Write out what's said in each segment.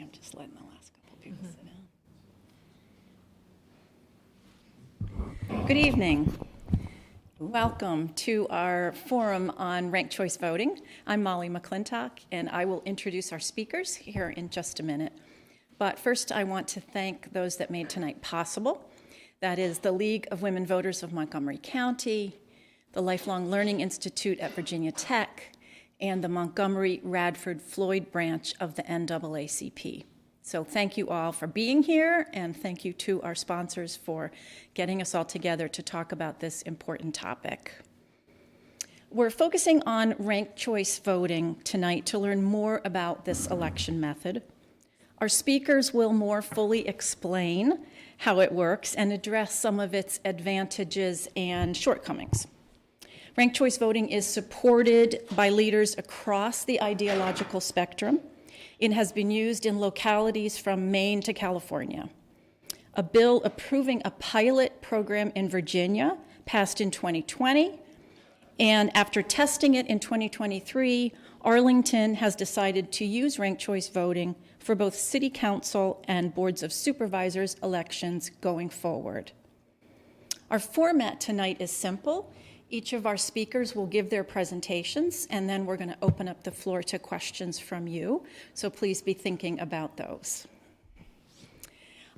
I'm just letting the last couple of people sit down. Good evening. Welcome to our forum on ranked choice voting. I'm Molly McClintock, and I will introduce our speakers here in just a minute. But first, I want to thank those that made tonight possible. That is the League of Women Voters of Montgomery County, the Lifelong Learning Institute at Virginia Tech, and the Montgomery Radford Floyd branch of the NAACP. So thank you all for being here, and thank you to our sponsors for getting us all together to talk about this important topic. We're focusing on ranked choice voting tonight to learn more about this election method. Our speakers will more fully explain how it works and address some of its advantages and shortcomings. Ranked choice voting is supported by leaders across the ideological spectrum. It has been used in localities from Maine to California. A bill approving a pilot program in Virginia passed in 2020, and after testing it in 2023, Arlington has decided to use ranked choice voting for both city council and boards of supervisors elections going forward. Our format tonight is simple. Each of our speakers will give their presentations, and then we're going to open up the floor to questions from you, so please be thinking about those.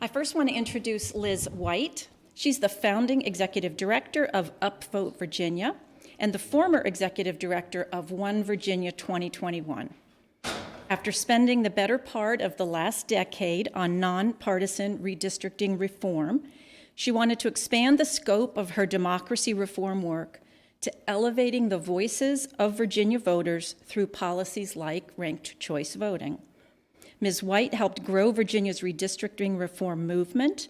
I first want to introduce Liz White. She's the founding executive director of UpVote Virginia and the former executive director of One Virginia 2021. After spending the better part of the last decade on nonpartisan redistricting reform, she wanted to expand the scope of her democracy reform work to elevating the voices of Virginia voters through policies like ranked choice voting. Ms. White helped grow Virginia's redistricting reform movement,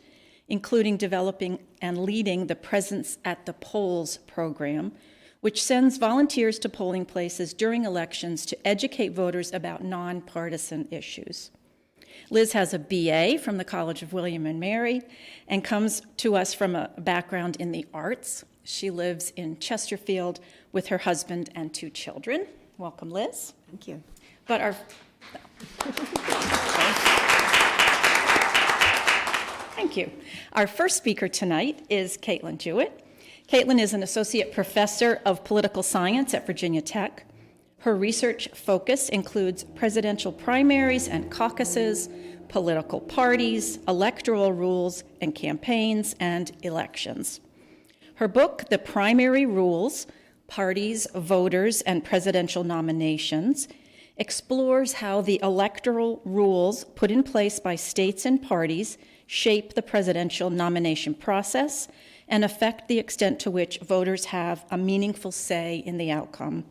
including developing and leading the Presence at the Polls program, which sends volunteers to polling places during elections to educate voters about nonpartisan issues. Liz has a BA from the College of William and Mary and comes to us from a background in the arts. She lives in Chesterfield with her husband and 2 children. Welcome, Liz. Thank you. But our Thank you. Our first speaker tonight is Caitlin Jewitt. Caitlin is an associate professor of political science at Virginia Tech. Her research focus includes presidential primaries and caucuses, political parties, electoral rules and campaigns, and elections. Her book, The Primary Rules, Parties, Voters, and Presidential Nominations, explores how the electoral rules put in place by states and parties shape the presidential nomination process and affect the extent to which voters have a meaningful say in the outcome.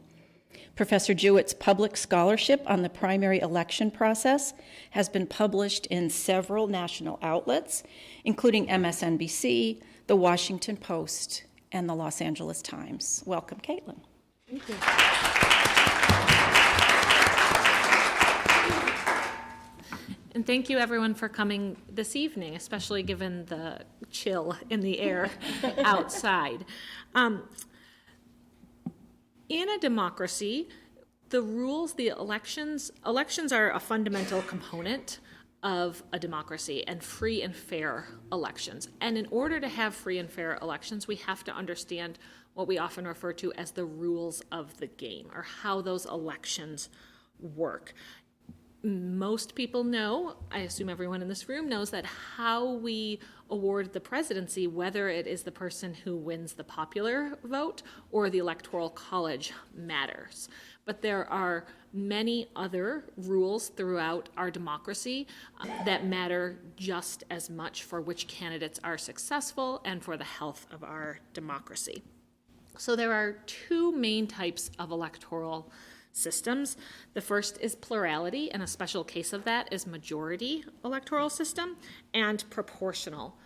Professor Jewitt's public scholarship on the primary election process has been published in several national outlets, including MSNBC, The Washington Post, and the Los Angeles Times. Welcome, Caitlin. Thank you. And thank you, everyone, for coming this evening, especially given the chill in the air outside. In a democracy, the rules, the elections are a fundamental component of a democracy and free and fair elections. And in order to have free and fair elections, we have to understand what we often refer to as the rules of the game, or how those elections work. Most people know, I assume everyone in this room knows, that how we award the presidency, whether it is the person who wins the popular vote or the electoral college, matters. But there are many other rules throughout our democracy that matter just as much for which candidates are successful and for the health of our democracy. So there are 2 main types of electoral systems. The first is plurality, and a special case of that is majority electoral system, and proportional.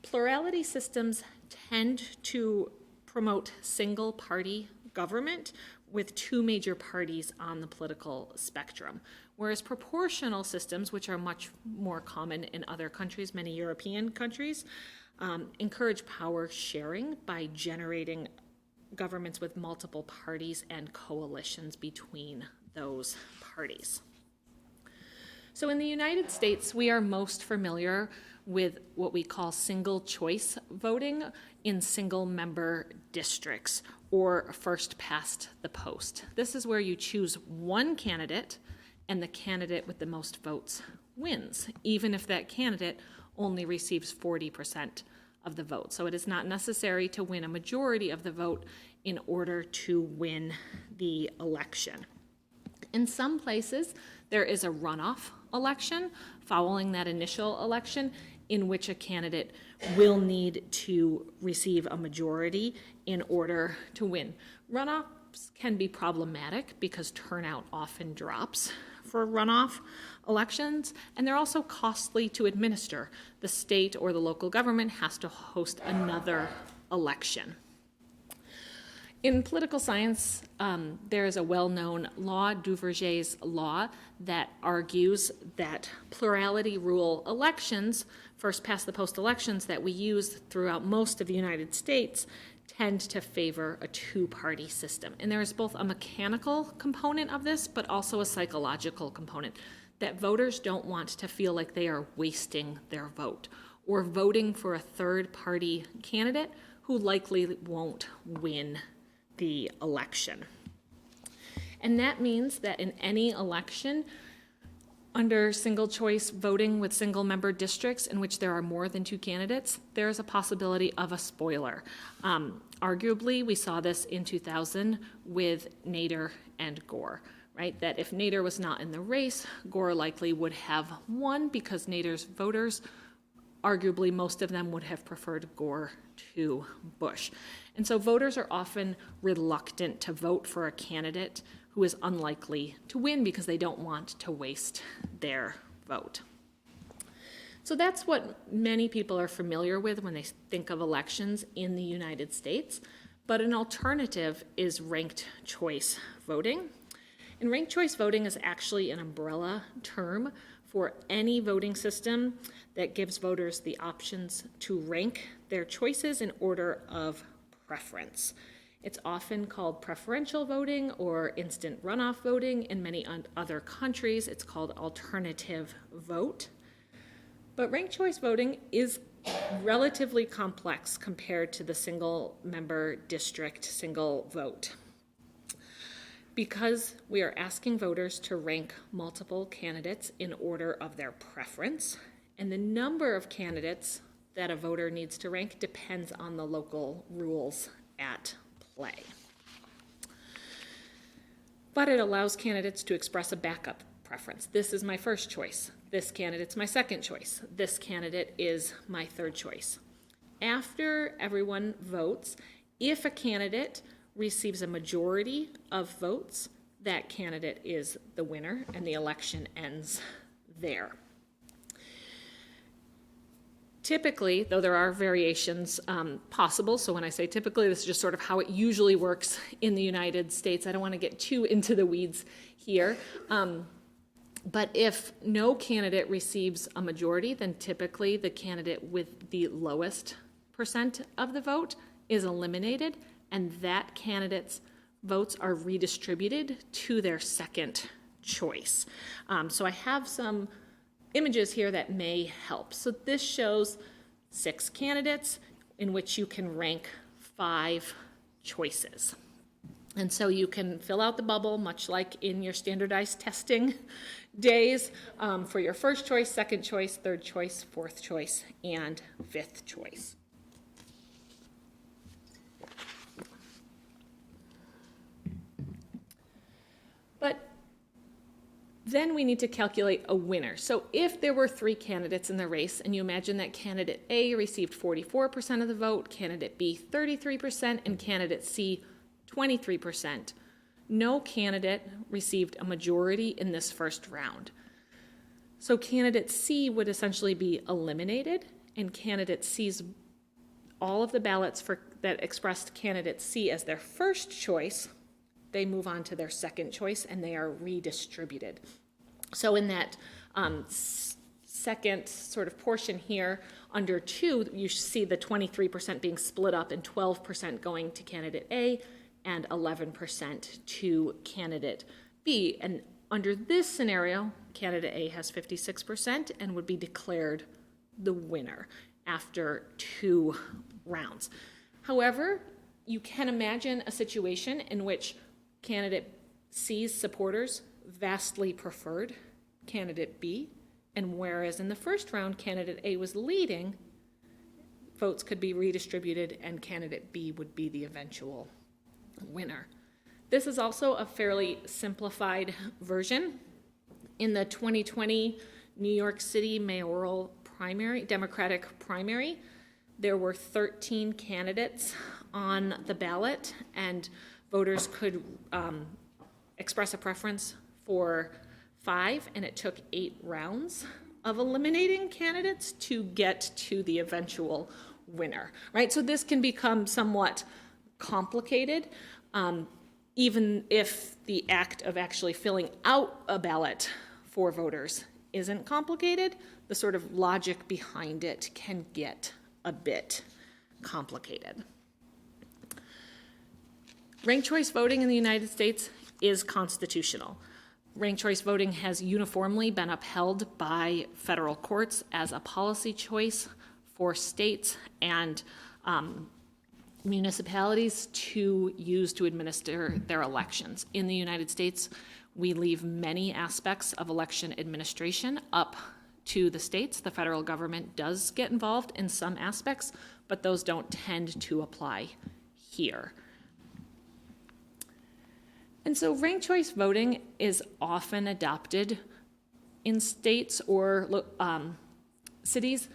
Plurality systems tend to promote single party government with 2 major parties on the political spectrum, whereas proportional systems, which are much more common in other countries, many European countries, encourage power sharing by generating governments with multiple parties and coalitions between those parties. So in the United States, we are most familiar with what we call single choice voting in single member districts, or first past the post. This is where you choose one candidate and the candidate with the most votes wins, even if that candidate only receives 40% of the vote. So it is not necessary to win a majority of the vote in order to win the election. In some places, there is a runoff election following that initial election in which a candidate will need to receive a majority in order to win. Runoffs can be problematic because turnout often drops for runoff elections, and they're also costly to administer. The state or the local government has to host another election. In political science, there is a well-known law, Duverger's law, that argues that plurality rule elections, first past the post elections that we use throughout most of the United States, tend to favor a two-party system. And there is both a mechanical component of this, but also a psychological component, that voters don't want to feel like they are wasting their vote or voting for a third-party candidate who likely won't win the election. And that means that in any election, under single choice voting with single member districts in which there are more than two candidates, there is a possibility of a spoiler. Arguably, we saw this in 2000 with Nader and Gore, right? That if Nader was not in the race, Gore likely would have won because Nader's voters, arguably most of them would have preferred Gore to Bush. And so voters are often reluctant to vote for a candidate who is unlikely to win because they don't want to waste their vote. So that's what many people are familiar with when they think of elections in the United States. But an alternative is ranked choice voting. And ranked choice voting is actually an umbrella term for any voting system that gives voters the options to rank their choices in order of preference. It's often called preferential voting or instant runoff voting. In many other countries, it's called alternative vote. But ranked choice voting is relatively complex compared to the single member district single vote. Because we are asking voters to rank multiple candidates in order of their preference, and the number of candidates that a voter needs to rank depends on the local rules at play. But it allows candidates to express a backup preference. This is my first choice. This candidate's my second choice. This candidate is my third choice. After everyone votes, if a candidate receives a majority of votes, that candidate is the winner and the election ends there. Typically, though there are variations possible, so when I say typically, this is just sort of how it usually works in the United States. I don't want to get too into the weeds here. But if no candidate receives a majority, then typically the candidate with the lowest percent of the vote is eliminated, and that candidate's votes are redistributed to their second choice. So I have some images here that may help. So this shows 6 candidates in which you can rank 5 choices. And so you can fill out the bubble, much like in your standardized testing days, for your first choice, second choice, third choice, fourth choice, and fifth choice. But then we need to calculate a winner. So if there were 3 candidates in the race, and you imagine that candidate A received 44% of the vote, candidate B 33%, and candidate C 23%, no candidate received a majority in this first round. So candidate C would essentially be eliminated, and candidate C's, all of the ballots that expressed candidate C as their first choice, they move on to their second choice and they are redistributed. So in that second sort of portion here, under 2, you see the 23% being split up and 12% going to candidate A and 11% to candidate B. And under this scenario, candidate A has 56% and would be declared the winner after 2 rounds. However, you can imagine a situation in which candidate C's supporters vastly preferred candidate B, and whereas in the first round candidate A was leading, votes could be redistributed and candidate B would be the eventual winner. This is also a fairly simplified version. In the 2020 New York City mayoral primary, Democratic primary, there were 13 candidates on the ballot, and voters could express a preference for 5, and it took 8 rounds of eliminating candidates to get to the eventual winner, right? So this can become somewhat complicated, even if the act of actually filling out a ballot for voters isn't complicated, the sort of logic behind it can get a bit complicated. Ranked choice voting in the United States is constitutional. Ranked choice voting has uniformly been upheld by federal courts as a policy choice for states and municipalities to use to administer their elections. In the United States, we leave many aspects of election administration up to the states. The federal government does get involved in some aspects, but those don't tend to apply here. And so ranked choice voting is often adopted in states or cities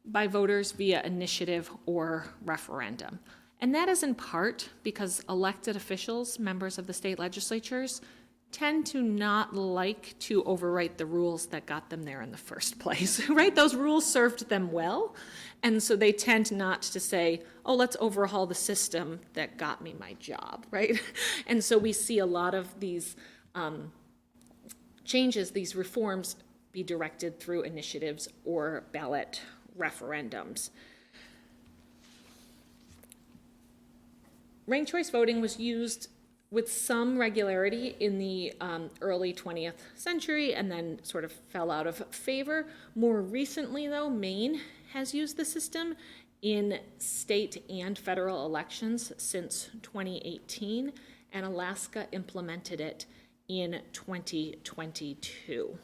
by voters via initiative or referendum. And that is in part because elected officials, members of the state legislatures, tend to not like to overwrite the rules that got them there in the first place, right? Those rules served them well, and so they tend not to say, oh, let's overhaul the system that got me my job, right? And so we see a lot of these changes, these reforms, be directed through initiatives or ballot referendums. Ranked choice voting was used with some regularity in the early 20th century and then sort of fell out of favor. More recently, though, Maine has used the system in state and federal elections since 2018, and Alaska implemented it in 2022.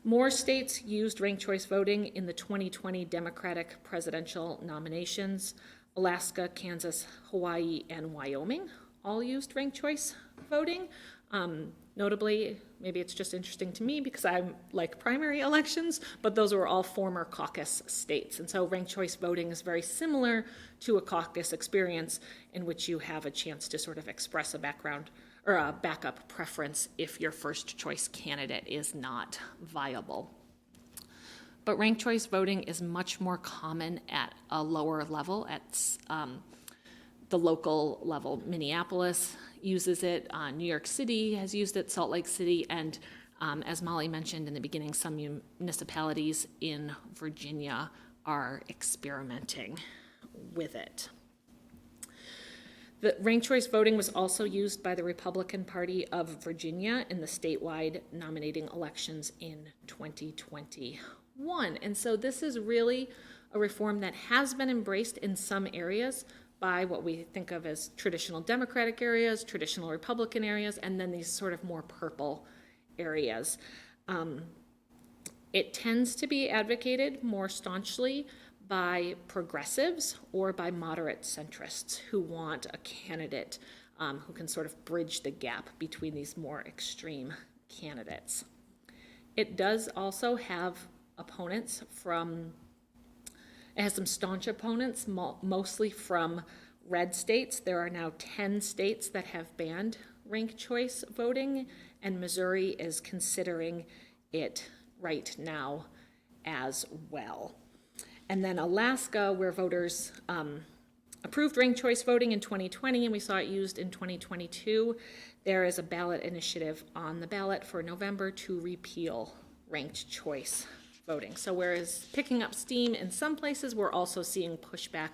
More states used ranked choice voting in the 2020 Democratic presidential nominations. Alaska, Kansas, Hawaii, and Wyoming all used ranked choice voting. Notably, maybe it's just interesting to me because I like primary elections, but those were all former caucus states. And so ranked choice voting is very similar to a caucus experience in which you have a chance to sort of express a background or a backup preference if your first choice candidate is not viable. But ranked choice voting is much more common at a lower level, at the local level. Minneapolis uses it, New York City has used it, Salt Lake City, and as Molly mentioned in the beginning, some municipalities in Virginia are experimenting with it. The ranked choice voting was also used by the Republican Party of Virginia in the statewide nominating elections in 2021. And so this is really a reform that has been embraced in some areas by what we think of as traditional Democratic areas, traditional Republican areas, and then these sort of more purple areas. It tends to be advocated more staunchly by progressives or by moderate centrists who want a candidate who can sort of bridge the gap between these more extreme candidates. It does also have opponents from, it has some staunch opponents, mostly from red states. There are now 10 states that have banned ranked choice voting, and Missouri is considering it right now as well. And then Alaska, where voters approved ranked choice voting in 2020, and we saw it used in 2022, there is a ballot initiative on the ballot for November to repeal ranked choice voting. So whereas picking up steam in some places, we're also seeing pushback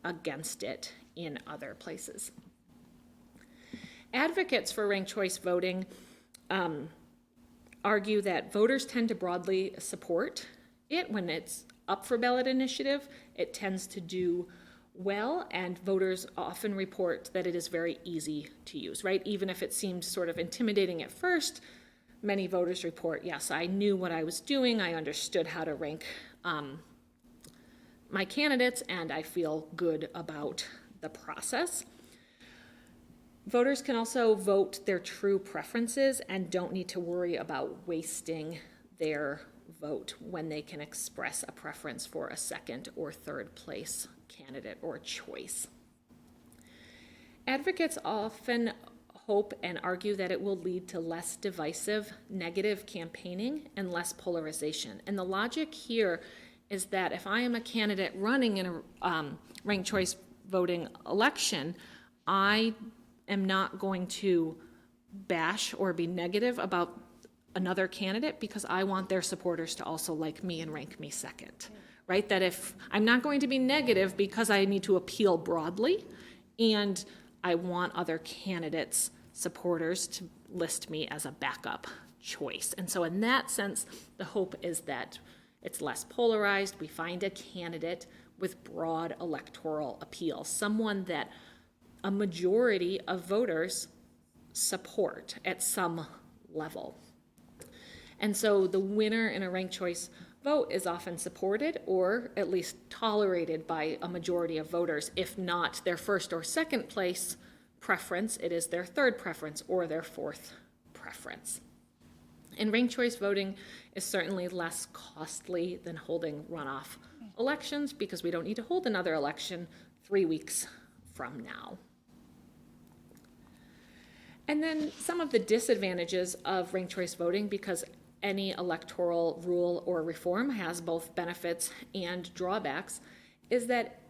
against it in other places. Advocates for ranked choice voting argue that voters tend to broadly support it when it's up for ballot initiative. It tends to do well, and voters often report that it is very easy to use, right? Even if it seems sort of intimidating at first, many voters report, yes, I knew what I was doing, I understood how to rank my candidates, and I feel good about the process. Voters can also vote their true preferences and don't need to worry about wasting their vote when they can express a preference for a second or third place candidate or choice. Advocates often hope and argue that it will lead to less divisive, negative campaigning and less polarization. And the logic here is that if I am a candidate running in a ranked choice voting election, I am not going to bash or be negative about another candidate because I want their supporters to also like me and rank me second, right? That if I'm not going to be negative because I need to appeal broadly, and I want other candidates' supporters to list me as a backup choice. And so in that sense, the hope is that it's less polarized. We find a candidate with broad electoral appeal, someone that a majority of voters support at some level. And so the winner in a ranked choice vote is often supported or at least tolerated by a majority of voters. If not their first or second place preference, it is their third preference or their fourth preference. And ranked choice voting is certainly less costly than holding runoff elections because we don't need to hold another election 3 weeks from now. And then some of the disadvantages of ranked choice voting, because any electoral rule or reform has both benefits and drawbacks, is that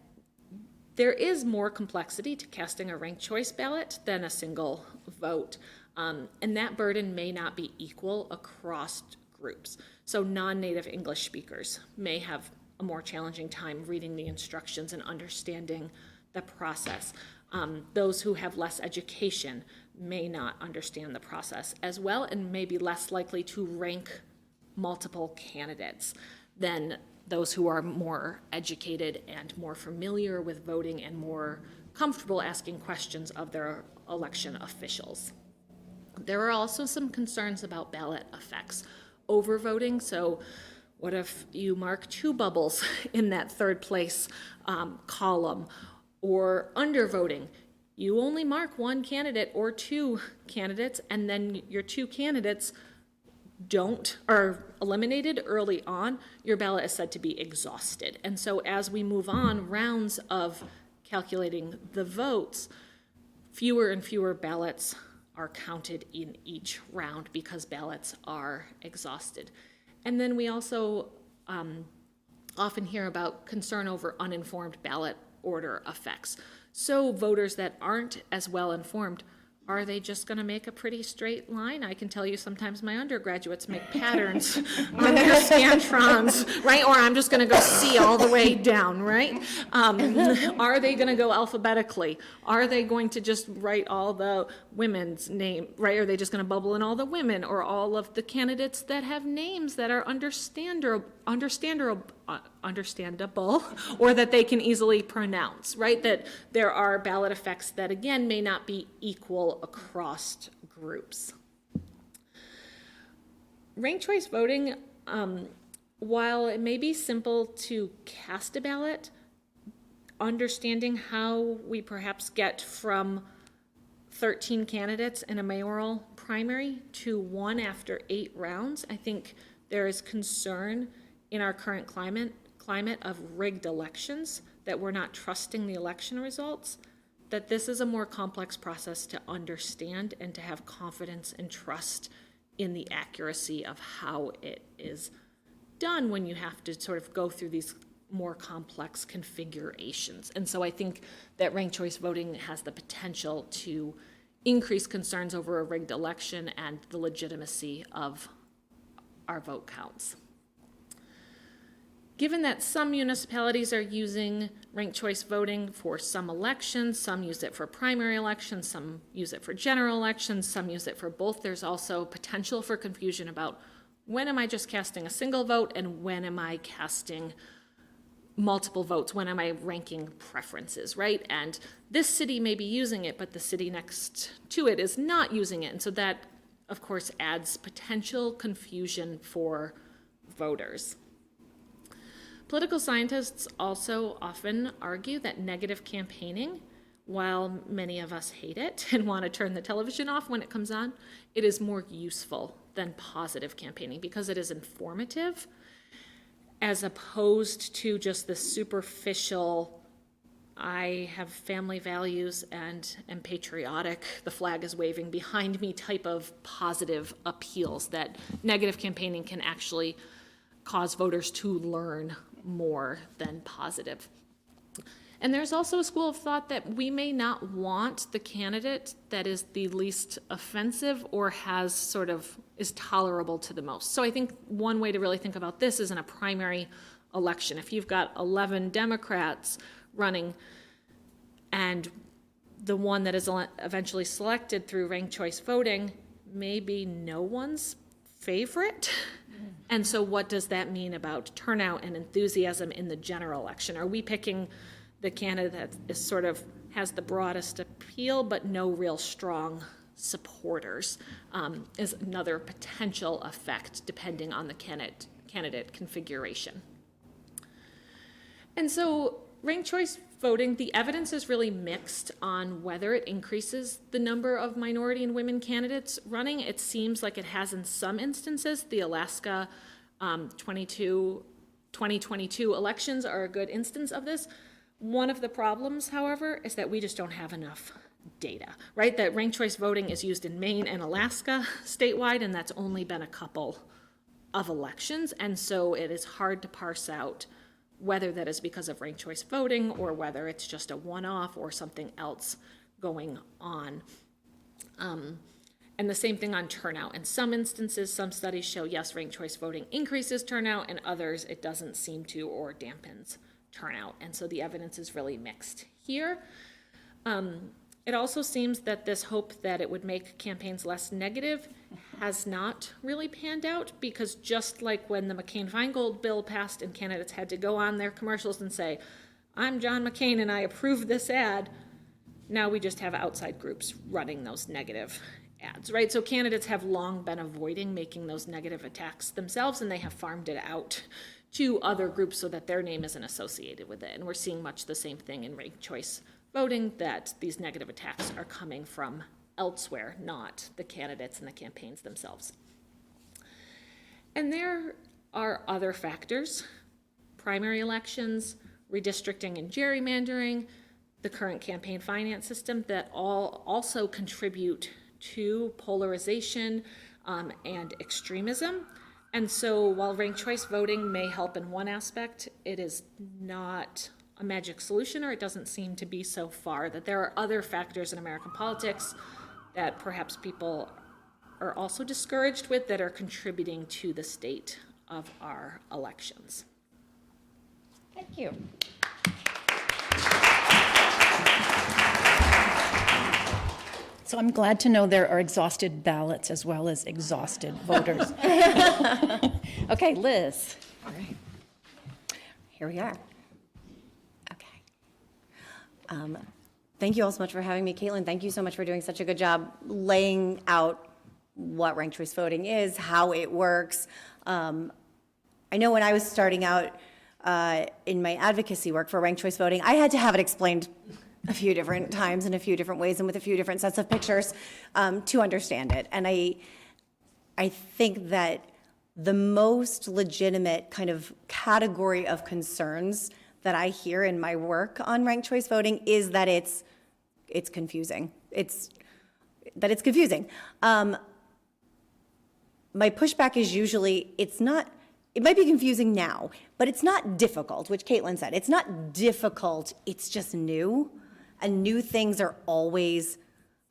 there is more complexity to casting a ranked choice ballot than a single vote. And that burden may not be equal across groups. So non-native English speakers may have a more challenging time reading the instructions and understanding the process. Those who have less education may not understand the process as well and may be less likely to rank multiple candidates than those who are more educated and more familiar with voting and more comfortable asking questions of their election officials. There are also some concerns about ballot effects. Overvoting, so what if you mark 2 bubbles in that third place column? Or undervoting, you only mark 1 candidate or 2 candidates, and then your 2 candidates are eliminated early on, your ballot is said to be exhausted. And so as we move on rounds of calculating the votes, fewer and fewer ballots are counted in each round because ballots are exhausted. And then we also often hear about concern over uninformed ballot order effects. So voters that aren't as well informed, are they just going to make a pretty straight line? I can tell you sometimes my undergraduates make patterns on their Scantrons, right? Or I'm just going to go C all the way down, right? Are they going to go alphabetically? Are they going to just write all the women's name, right? Are they just going to bubble in all the women or all of the candidates that have names that are understandable, or that they can easily pronounce, right? That there are ballot effects that, again, may not be equal across groups. Ranked choice voting, while it may be simple to cast a ballot, understanding how we perhaps get from 13 candidates in a mayoral primary to 1 after 8 rounds, I think there is concern in our current climate of rigged elections, that we're not trusting the election results, that this is a more complex process to understand and to have confidence and trust in the accuracy of how it is done when you have to sort of go through these more complex configurations. And so I think that ranked choice voting has the potential to increase concerns over a rigged election and the legitimacy of our vote counts. given that some municipalities are using ranked choice voting for some elections, some use it for primary elections, some use it for general elections, some use it for both, there's also potential for confusion about when am I just casting a single vote and when am I casting multiple votes, when am I ranking preferences, right? And this city may be using it, but the city next to it is not using it. And so that, of course, adds potential confusion for voters. Political scientists also often argue that negative campaigning, while many of us hate it and want to turn the television off when it comes on, it is more useful than positive campaigning because it is informative as opposed to just the superficial, I have family values and am patriotic, the flag is waving behind me type of positive appeals, that negative campaigning can actually cause voters to learn more than positive. And there's also a school of thought that we may not want the candidate that is the least offensive or has sort of is tolerable to the most. So I think one way to really think about this is in a primary election. If you've got 11 Democrats running and the one that is eventually selected through ranked choice voting may be no one's favorite. And so what does that mean about turnout and enthusiasm in the general election? Are we picking the candidate that is sort of has the broadest appeal but no real strong supporters, is another potential effect depending on the candidate configuration. And so ranked choice voting, the evidence is really mixed on whether it increases the number of minority and women candidates running. It seems like it has in some instances. The Alaska 2022 elections are a good instance of this. One of the problems, however, is that we just don't have enough data, right? That ranked choice voting is used in Maine and Alaska statewide, and that's only been a couple of elections, and so it is hard to parse out whether that is because of ranked choice voting or whether it's just a one-off or something else going on. And the same thing on turnout. In some instances, some studies show, yes, ranked choice voting increases turnout, and others it doesn't seem to or dampens turnout. And so the evidence is really mixed here. It also seems that this hope that it would make campaigns less negative has not really panned out, because just like when the McCain-Feingold bill passed and candidates had to go on their commercials and say, I'm John McCain and I approve this ad, now we just have outside groups running those negative ads, right? So candidates have long been avoiding making those negative attacks themselves, and they have farmed it out to other groups so that their name isn't associated with it. And we're seeing much the same thing in ranked choice voting, that these negative attacks are coming from elsewhere, not the candidates and the campaigns themselves. And there are other factors, primary elections, redistricting and gerrymandering, the current campaign finance system, that all also contribute to polarization and extremism. And so while ranked choice voting may help in one aspect, it is not a magic solution, or it doesn't seem to be so far, that there are other factors in American politics that perhaps people are also discouraged with that are contributing to the state of our elections. Thank you. So I'm glad to know there are exhausted ballots as well as exhausted voters. Okay, Liz. All right. Here we are. Okay. Thank you all so much for having me. Caitlin, thank you so much for doing such a good job laying out what ranked choice voting is, how it works. I know when I was starting out in my advocacy work for ranked choice voting, I had to have it explained a few different times in a few different ways and with a few different sets of pictures to understand it. And I think that the most legitimate kind of category of concerns that I hear in my work on ranked choice voting is that it's confusing. It's confusing. My pushback is usually it might be confusing now, but it's not difficult, which Caitlin said. It's not difficult, it's just new. And new things are always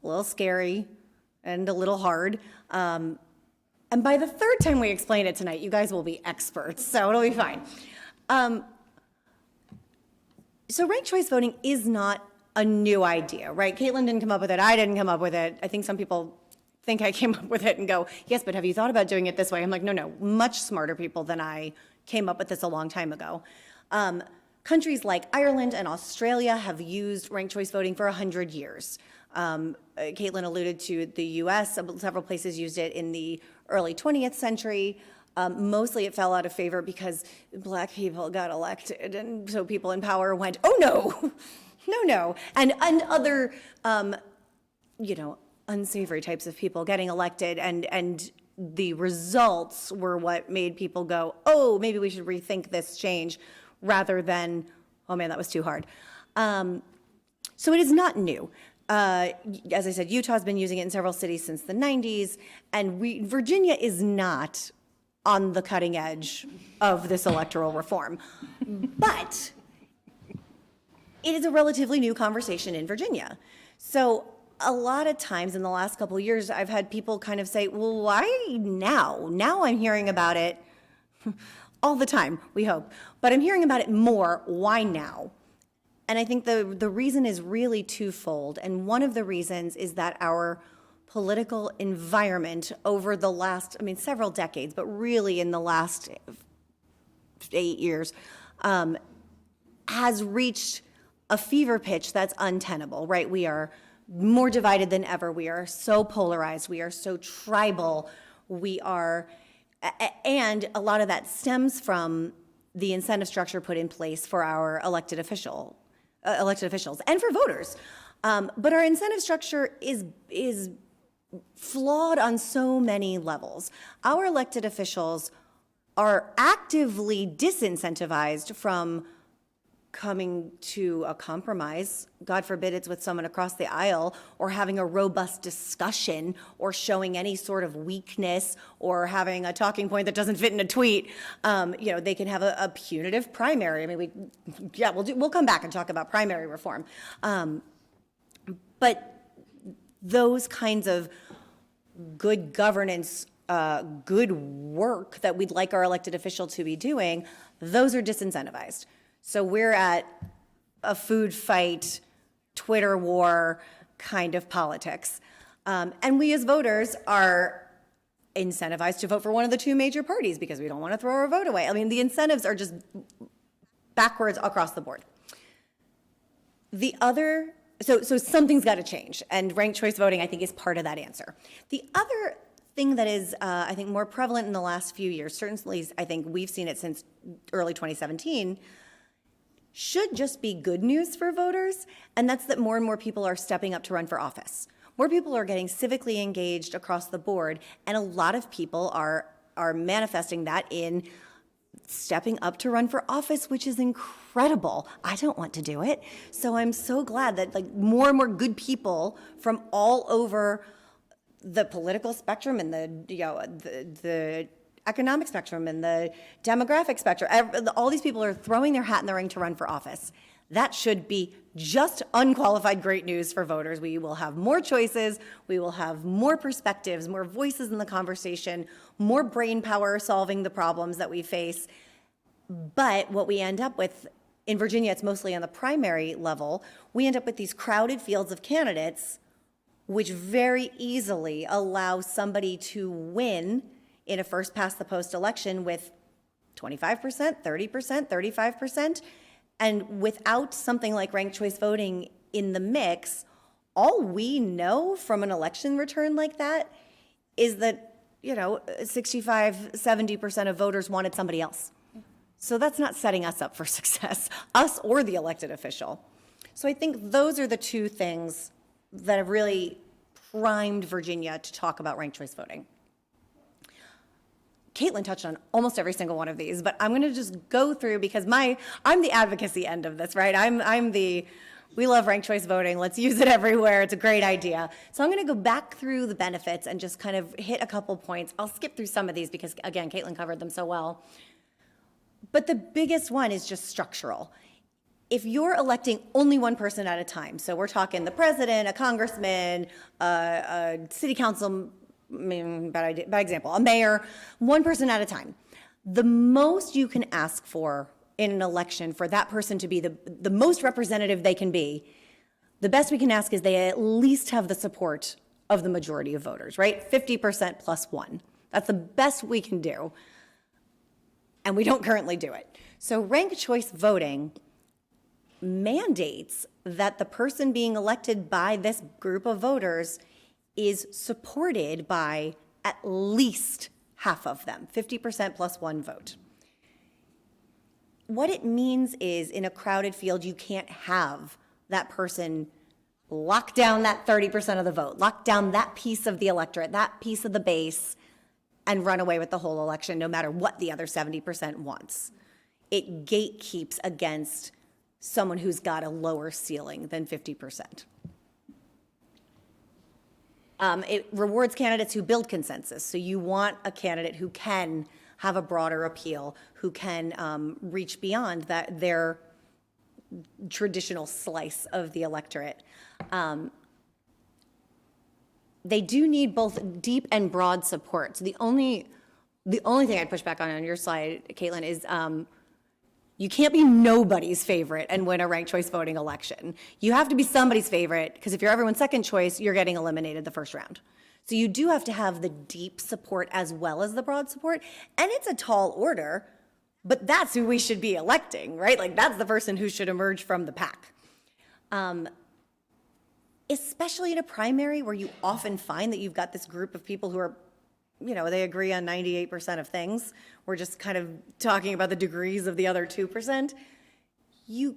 a little scary and a little hard. And by the third time we explain it tonight, you guys will be experts, so it'll be fine. So ranked choice voting is not a new idea, right? Caitlin didn't come up with it. I didn't come up with it. I think some people think I came up with it and go, yes, but have you thought about doing it this way? I'm like, no, much smarter people than I came up with this a long time ago. Countries like Ireland and Australia have used ranked choice voting for 100 years. Caitlin alluded to the US, several places used it in the early 20th century. Mostly it fell out of favor because black people got elected, and so people in power went, oh no, no. And other, unsavory types of people getting elected, and the results were what made people go, oh, maybe we should rethink this change, rather than, oh man, that was too hard. So it is not new. As I said, Utah's been using it in several cities since the 90s, and Virginia is not on the cutting edge of this electoral reform. But it is a relatively new conversation in Virginia. So a lot of times in the last couple of years, I've had people kind of say, well, why now? Now I'm hearing about it all the time, we hope. But I'm hearing about it more. Why now? And I think the reason is really twofold. And one of the reasons is that our political environment over the last, several decades, but really in the last 8 years, has reached a fever pitch that's untenable, right? We are more divided than ever. We are so polarized. We are so tribal. And a lot of that stems from the incentive structure put in place for our elected officials and for voters. But our incentive structure is flawed on so many levels. Our elected officials are actively disincentivized from coming to a compromise. God forbid it's with someone across the aisle, or having a robust discussion, or showing any sort of weakness, or having a talking point that doesn't fit in a tweet. They can have a punitive primary. We'll come back and talk about primary reform. But those kinds of good governance, good work that we'd like our elected official to be doing, those are disincentivized. So we're at a food fight, Twitter war kind of politics. And we as voters are incentivized to vote for one of the two major parties because we don't want to throw our vote away. The incentives are just backwards across the board. So something's got to change, and ranked choice voting, I think, is part of that answer. The other thing that is, I think, more prevalent in the last few years, certainly I think we've seen it since early 2017, should just be good news for voters, and that's that more and more people are stepping up to run for office. More people are getting civically engaged across the board, and a lot of people are manifesting that in stepping up to run for office, which is incredible. I don't want to do it. So I'm so glad that more and more good people from all over the political spectrum and the economic spectrum and the demographic spectrum, all these people are throwing their hat in the ring to run for office. That should be just unqualified great news for voters. We will have more choices, we will have more perspectives, more voices in the conversation, more brain power solving the problems that we face. But what we end up with, in Virginia, it's mostly on the primary level, we end up with these crowded fields of candidates, which very easily allow somebody to win in a first past the post election with 25%, 30%, 35%. And without something like ranked choice voting in the mix, all we know from an election return like that is that, 65, 70% of voters wanted somebody else. So that's not setting us up for success, us or the elected official. So I think those are the two things that have really primed Virginia to talk about ranked choice voting. Caitlin touched on almost every single one of these, but I'm going to just go through because I'm the advocacy end of this, right? We love ranked choice voting. Let's use it everywhere. It's a great idea. So I'm going to go back through the benefits and just kind of hit a couple points. I'll skip through some of these because, again, Caitlin covered them so well. But the biggest one is just structural. If you're electing only one person at a time, so we're talking the president, a congressman, a city council, bad example, a mayor, one person at a time. The most you can ask for in an election for that person to be the most representative they can be, the best we can ask is they at least have the support of the majority of voters, right? 50% plus one. That's the best we can do. And we don't currently do it. So ranked choice voting mandates that the person being elected by this group of voters is supported by at least half of them, 50% plus one vote. What it means is in a crowded field, you can't have that person lock down that 30% of the vote, lock down that piece of the electorate, that piece of the base, and run away with the whole election, no matter what the other 70% wants. It gatekeeps against someone who's got a lower ceiling than 50%. It rewards candidates who build consensus. So you want a candidate who can have a broader appeal, who can reach beyond their traditional slice of the electorate. They do need both deep and broad support. So the only thing I'd push back on your slide, Caitlin, is you can't be nobody's favorite and win a ranked choice voting election. You have to be somebody's favorite, because if you're everyone's second choice, you're getting eliminated the first round. So you do have to have the deep support as well as the broad support. And it's a tall order, but that's who we should be electing, right? Like, that's the person who should emerge from the pack. Especially in a primary where you often find that you've got this group of people who are, they agree on 98% of things. We're just kind of talking about the degrees of the other 2%. You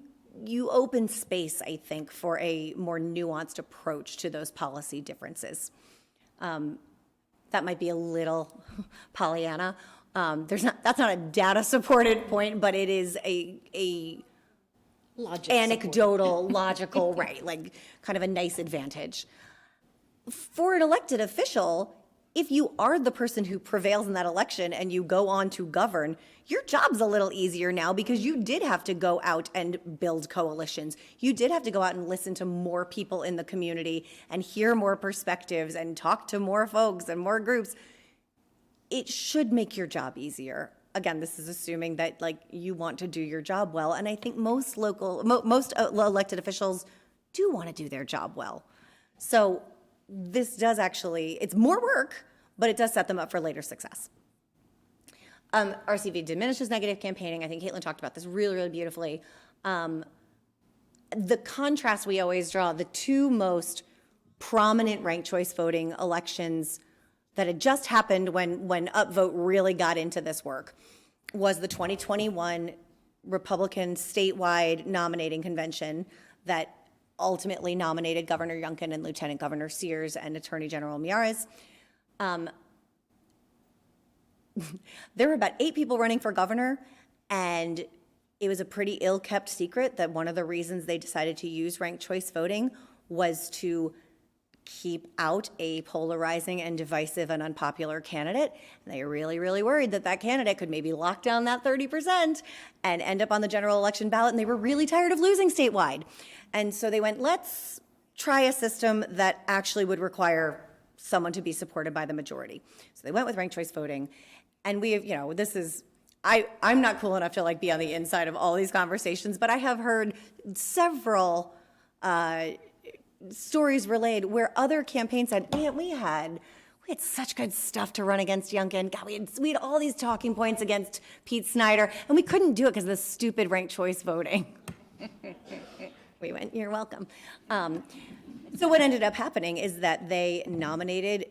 open space, I think, for a more nuanced approach to those policy differences. That might be a little Pollyanna. That's not a data-supported point, but it is a anecdotal, logical, right, like kind of a nice advantage. For an elected official, if you are the person who prevails in that election and you go on to govern, your job's a little easier now because you did have to go out and build coalitions. You did have to go out and listen to more people in the community and hear more perspectives and talk to more folks and more groups. It should make your job easier. Again, this is assuming that you want to do your job well, and I think most elected officials do want to do their job well. So this does it's more work, but it does set them up for later success. RCV diminishes negative campaigning. I think Caitlin talked about this really, really beautifully. The contrast we always draw, the two most prominent ranked choice voting elections that had just happened when UpVote really got into this work was the 2021 Republican statewide nominating convention that ultimately nominated Governor Youngkin and Lieutenant Governor Sears and Attorney General Miyares. There were about 8 people running for governor, and it was a pretty ill-kept secret that one of the reasons they decided to use ranked choice voting was to keep out a polarizing and divisive and unpopular candidate. And they were really, really worried that that candidate could maybe lock down that 30% and end up on the general election ballot, and they were really tired of losing statewide. And so they went, let's try a system that actually would require someone to be supported by the majority. So they went with ranked choice voting. And we have, this is, I'm not cool enough to be on the inside of all these conversations, but I have heard several stories relayed where other campaigns said, man, we had such good stuff to run against Youngkin. God, we had all these talking points against Pete Snyder, and we couldn't do it because of the stupid ranked choice voting. We went, you're welcome. So what ended up happening is that they nominated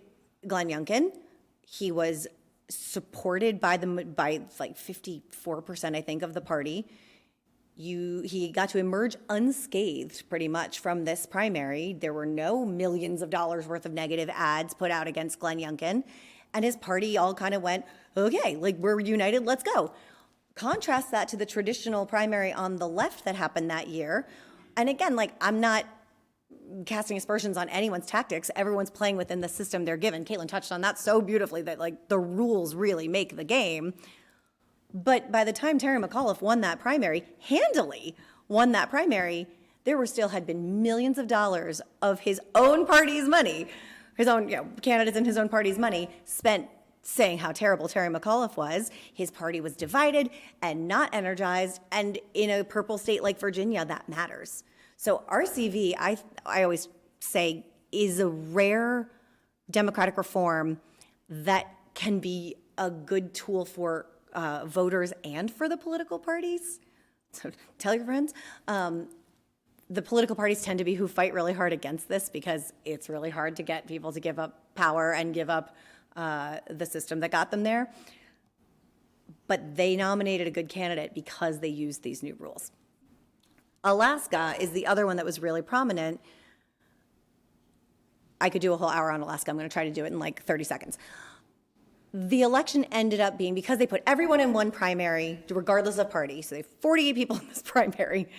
Glenn Youngkin. He was supported by 54%, I think, of the party. He got to emerge unscathed pretty much from this primary. There were no millions of dollars worth of negative ads put out against Glenn Youngkin. And his party all kind of went, okay, we're united, let's go. Contrast that to the traditional primary on the left that happened that year. And again, I'm not casting aspersions on anyone's tactics. Everyone's playing within the system they're given. Caitlin touched on that so beautifully that the rules really make the game. But by the time Terry McAuliffe won that primary, handily won that primary, there had been millions of dollars of his own party's money, his own candidates in his own party's money spent saying how terrible Terry McAuliffe was. His party was divided and not energized, and in a purple state like Virginia, that matters. So RCV, I always say, is a rare democratic reform that can be a good tool for voters and for the political parties. So tell your friends. The political parties tend to be who fight really hard against this because it's really hard to get people to give up power and give up the system that got them there. But they nominated a good candidate because they used these new rules. Alaska is the other one that was really prominent. I could do a whole hour on Alaska. I'm going to try to do it in like 30 seconds. The election ended up being, because they put everyone in one primary, regardless of party, so they have 48 people in this primary,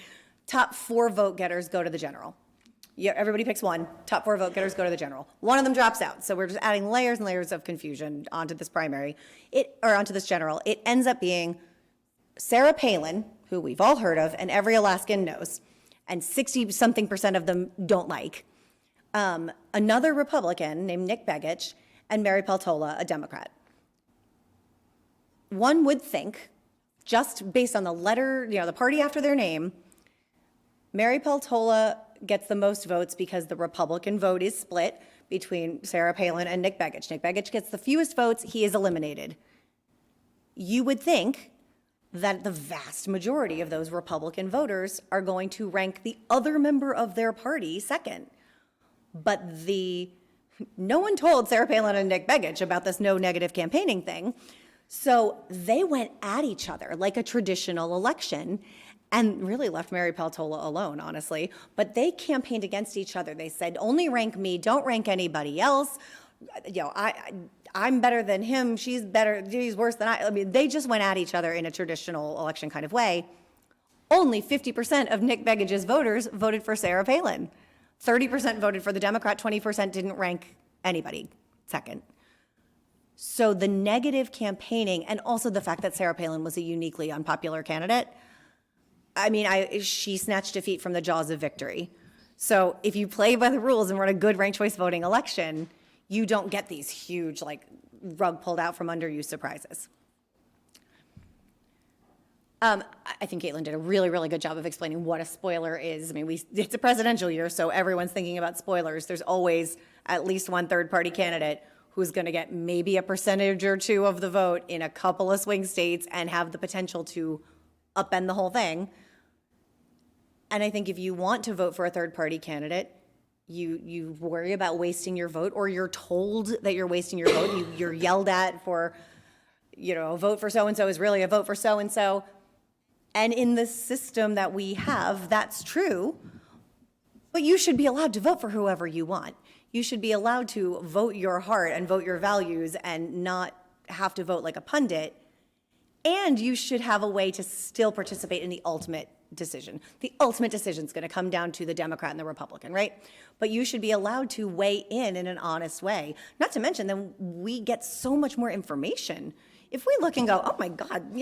top 4 vote getters go to the general. Yeah, everybody picks one. Top 4 vote getters go to the general. One of them drops out. So we're just adding layers and layers of confusion onto this primary, onto this general. It ends up being Sarah Palin, who we've all heard of and every Alaskan knows, and 60-something% of them don't like. Another Republican named Nick Begich, and Mary Peltola, a Democrat. One would think, just based on the letter, the party after their name, Mary Peltola gets the most votes because the Republican vote is split between Sarah Palin and Nick Begich. Nick Begich gets the fewest votes, he is eliminated. You would think that the vast majority of those Republican voters are going to rank the other member of their party second. But no one told Sarah Palin and Nick Begich about this no negative campaigning thing. So they went at each other like a traditional election and really left Mary Peltola alone, honestly. But they campaigned against each other. They said, only rank me, don't rank anybody else. I'm better than him, she's better, he's worse than I mean, they just went at each other in a traditional election kind of way. Only 50% of Nick Begich's voters voted for Sarah Palin. 30% voted for the Democrat, 20% didn't rank anybody second. So the negative campaigning, and also the fact that Sarah Palin was a uniquely unpopular candidate, she snatched defeat from the jaws of victory. So if you play by the rules and run a good ranked choice voting election, you don't get these huge, rug pulled out from under you surprises. I think Caitlin did a really, really good job of explaining what a spoiler is. It's a presidential year, so everyone's thinking about spoilers. There's always at least one third-party candidate who's going to get maybe a percentage or two of the vote in a couple of swing states and have the potential to upend the whole thing. And I think if you want to vote for a third-party candidate, you worry about wasting your vote, or you're told that you're wasting your vote. You're yelled at for, a vote for so-and-so is really a vote for so-and-so. And in the system that we have, that's true. But you should be allowed to vote for whoever you want. You should be allowed to vote your heart and vote your values and not have to vote like a pundit. And you should have a way to still participate in the ultimate decision. The ultimate decision is going to come down to the Democrat and the Republican, right? But you should be allowed to weigh in an honest way. Not to mention, then we get so much more information. If we look and go, oh my God,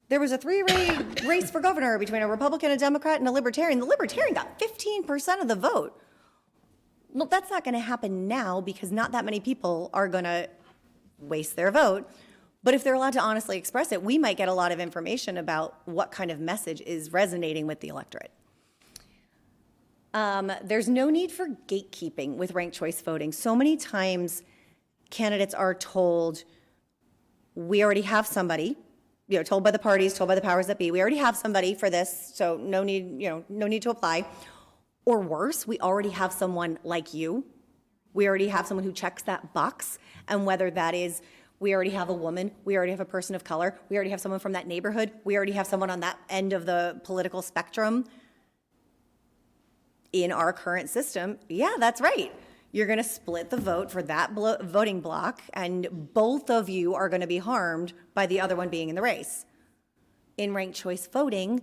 there was a 3-way race for governor between a Republican, a Democrat, and a Libertarian. The Libertarian got 15% of the vote. Well, that's not going to happen now because not that many people are going to waste their vote. But if they're allowed to honestly express it, we might get a lot of information about what kind of message is resonating with the electorate. There's no need for gatekeeping with ranked choice voting. So many times candidates are told, we already have somebody, told by the parties, told by the powers that be, we already have somebody for this, so no need to apply. Or worse, we already have someone like you. We already have someone who checks that box, and whether that is, we already have a woman, we already have a person of color, we already have someone from that neighborhood, we already have someone on that end of the political spectrum. In our current system, yeah, that's right. You're going to split the vote for that voting block, and both of you are going to be harmed by the other one being in the race. In ranked choice voting,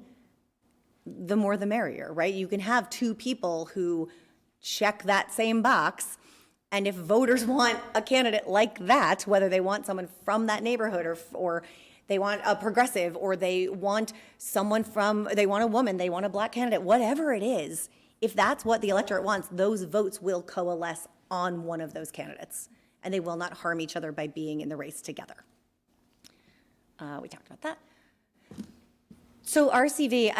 the more the merrier, right? You can have 2 people who check that same box, and if voters want a candidate like that, whether they want someone from that neighborhood or they want a progressive, or they want they want a woman, they want a black candidate, whatever it is, if that's what the electorate wants, those votes will coalesce on one of those candidates. and they will not harm each other by being in the race together. We talked about that. So RCV,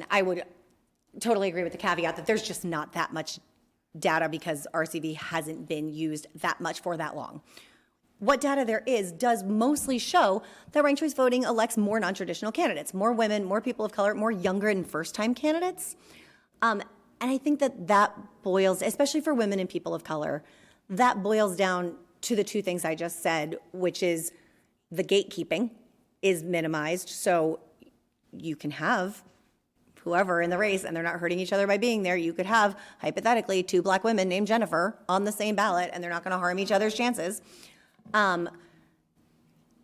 I would totally agree with the caveat that there's just not that much data because RCV hasn't been used that much for that long. What data there is does mostly show that ranked choice voting elects more non-traditional candidates, more women, more people of color, more younger and first-time candidates. And I think that boils, especially for women and people of color, that boils down to the two things I just said, which is the gatekeeping is minimized, so you can have whoever in the race, and they're not hurting each other by being there. You could have, hypothetically, 2 black women named Jennifer on the same ballot, and they're not going to harm each other's chances. And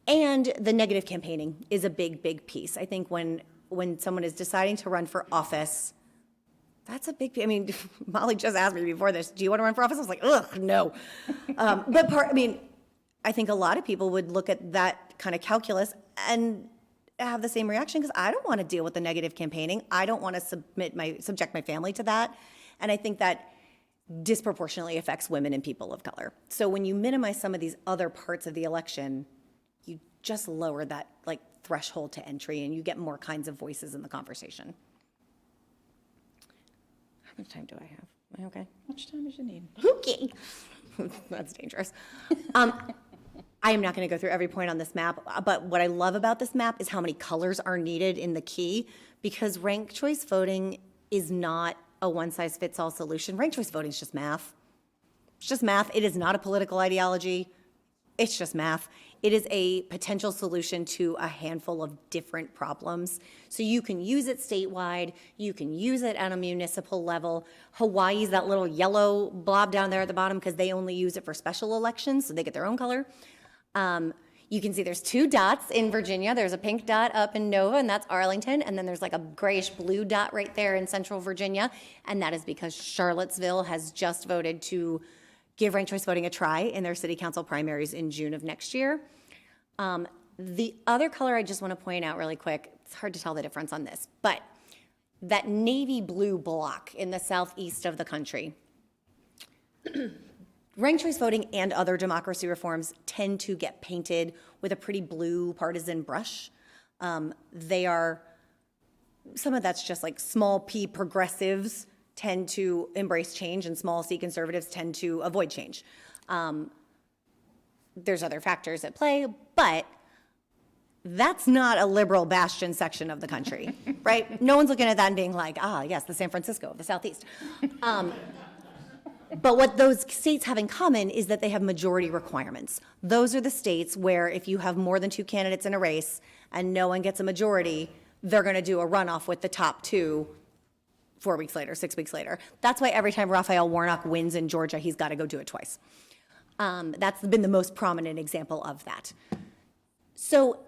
the negative campaigning is a big, big piece. I think when someone is deciding to run for office, that's a big, I mean, Molly just asked me before this, do you want to run for office? I was like, ugh, no. I think a lot of people would look at that kind of calculus and have the same reaction because I don't want to deal with the negative campaigning. I don't want to subject my family to that. And I think that disproportionately affects women and people of color. So when you minimize some of these other parts of the election, you just lower that threshold to entry and you get more kinds of voices in the conversation. How much time do I have? Am I okay? How much time does you need? Okay. That's dangerous. I am not going to go through every point on this map, but what I love about this map is how many colors are needed in the key, because ranked choice voting is not a one-size-fits-all solution. Ranked choice voting is just math. It's just math. It is not a political ideology. It's just math. It is a potential solution to a handful of different problems. So you can use it statewide. You can use it at a municipal level. Hawaii's that little yellow blob down there at the bottom because they only use it for special elections, so they get their own color. You can see there's 2 dots in Virginia. There's a pink dot up in Nova, and that's Arlington. And then there's a grayish blue dot right there in Central Virginia. And that is because Charlottesville has just voted to give ranked choice voting a try in their city council primaries in June of next year. The other color I just want to point out really quick, it's hard to tell the difference on this, but that navy blue block in the southeast of the country, ranked choice voting and other democracy reforms tend to get painted with a pretty blue partisan brush. Some of that's just small p progressives tend to embrace change and small c conservatives tend to avoid change. There's other factors at play, but that's not a liberal bastion section of the country, right? No one's looking at that and being like, yes, the San Francisco of the Southeast. But what those states have in common is that they have majority requirements. Those are the states where if you have more than 2 candidates in a race and no one gets a majority, they're going to do a runoff with the top 2 4 weeks later, 6 weeks later. That's why every time Raphael Warnock wins in Georgia, he's got to go do it twice. That's been the most prominent example of that. So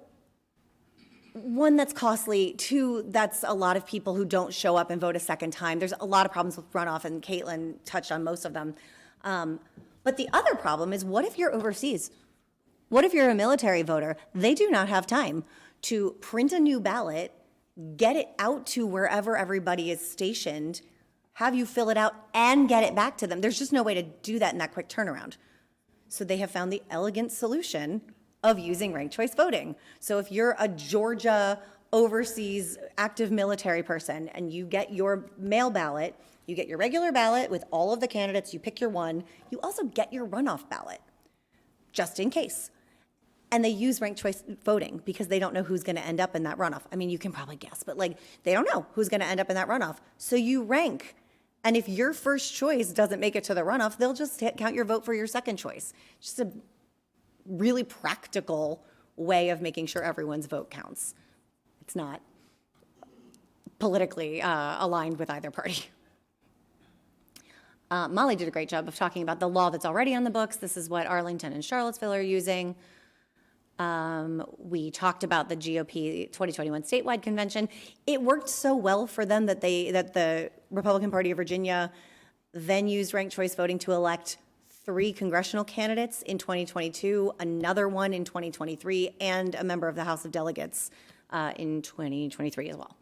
1, that's costly. 2, that's a lot of people who don't show up and vote a second time. There's a lot of problems with runoff, and Caitlin touched on most of them. But the other problem is, what if you're overseas? What if you're a military voter? They do not have time to print a new ballot, get it out to wherever everybody is stationed, have you fill it out, and get it back to them. There's just no way to do that in that quick turnaround. So they have found the elegant solution of using ranked choice voting. So if you're a Georgia overseas active military person and you get your mail ballot, you get your regular ballot with all of the candidates, you pick your one, you also get your runoff ballot, just in case. And they use ranked choice voting because they don't know who's going to end up in that runoff. I mean, you can probably guess, but they don't know who's going to end up in that runoff. So you rank. And if your first choice doesn't make it to the runoff, they'll just count your vote for your second choice. Just a really practical way of making sure everyone's vote counts. It's not politically aligned with either party. Molly did a great job of talking about the law that's already on the books. This is what Arlington and Charlottesville are using. We talked about the GOP 2021 statewide convention. It worked so well for them that the Republican Party of Virginia then used ranked choice voting to elect 3 congressional candidates in 2022, another one in 2023, and a member of the House of Delegates in 2023 as well.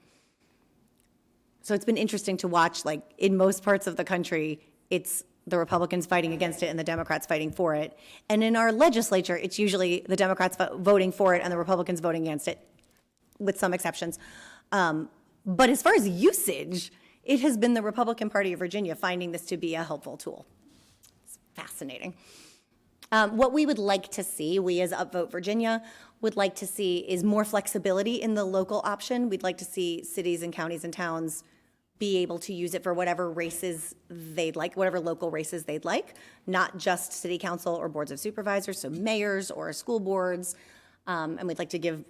So it's been interesting to watch, in most parts of the country, it's the Republicans fighting against it and the Democrats fighting for it. And in our legislature, it's usually the Democrats voting for it and the Republicans voting against it, with some exceptions. But as far as usage, it has been the Republican Party of Virginia finding this to be a helpful tool. It's fascinating. What we would like to see, we as UpVote Virginia would like to see, is more flexibility in the local option. We'd like to see cities and counties and towns be able to use it for whatever races they'd like, whatever local races they'd like, not just city council or boards of supervisors, so mayors or school boards. And we'd like to give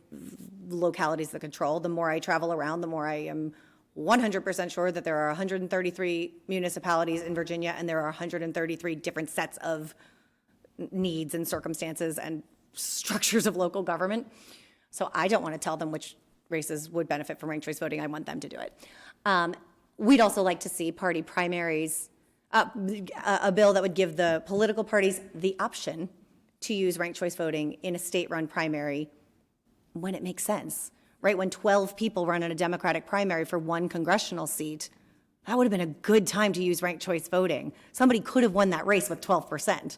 localities the control. The more I travel around, the more I am 100% sure that there are 133 municipalities in Virginia, and there are 133 different sets of needs and circumstances and structures of local government. So I don't want to tell them which races would benefit from ranked choice voting. I want them to do it. We'd also like to see party primaries, a bill that would give the political parties the option to use ranked choice voting in a state-run primary when it makes sense, right? When 12 people run in a Democratic primary for one congressional seat, that would have been a good time to use ranked choice voting. Somebody could have won that race with 12%.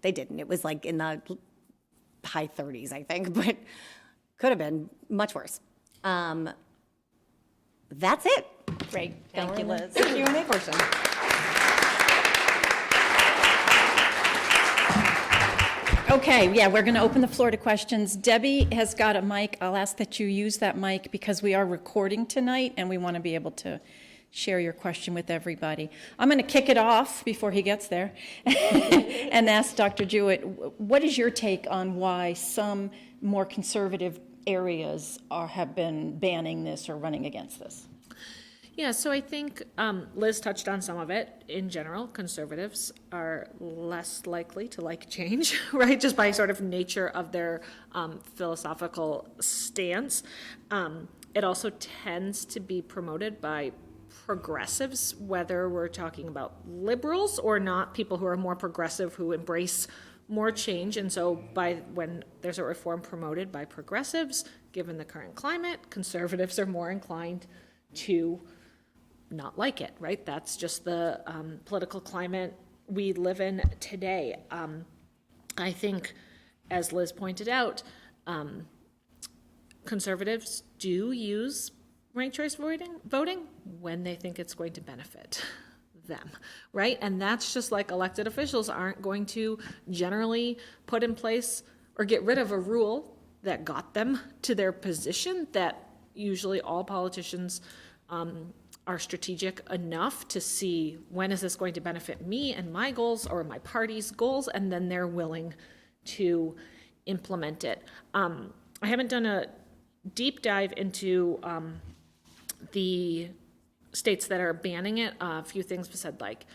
They didn't. It was like in the high 30s, I think, but could have been much worse. That's it. Great, thank you, Liz. Q&A portion. Okay, yeah, we're going to open the floor to questions. Debbie has got a mic. I'll ask that you use that mic because we are recording tonight and we want to be able to share your question with everybody. I'm going to kick it off before he gets there and ask Dr. Jewitt, what is your take on why some more conservative areas have been banning this or running against this? Yeah, so I think Liz touched on some of it. In general, conservatives are less likely to like change, right? Just by sort of nature of their philosophical stance. It also tends to be promoted by progressives, whether we're talking about liberals or not, people who are more progressive, who embrace more change. And so when there's a reform promoted by progressives, given the current climate, conservatives are more inclined to not like it, right? That's just the political climate we live in today. I think, as Liz pointed out, conservatives do use ranked choice voting when they think it's going to benefit them, right? And that's just like elected officials aren't going to generally put in place or get rid of a rule that got them to their position. That usually all politicians are strategic enough to see, when is this going to benefit me and my goals or my party's goals, and then they're willing to implement it. I haven't done a deep dive into the states that are banning it. A few things was said, like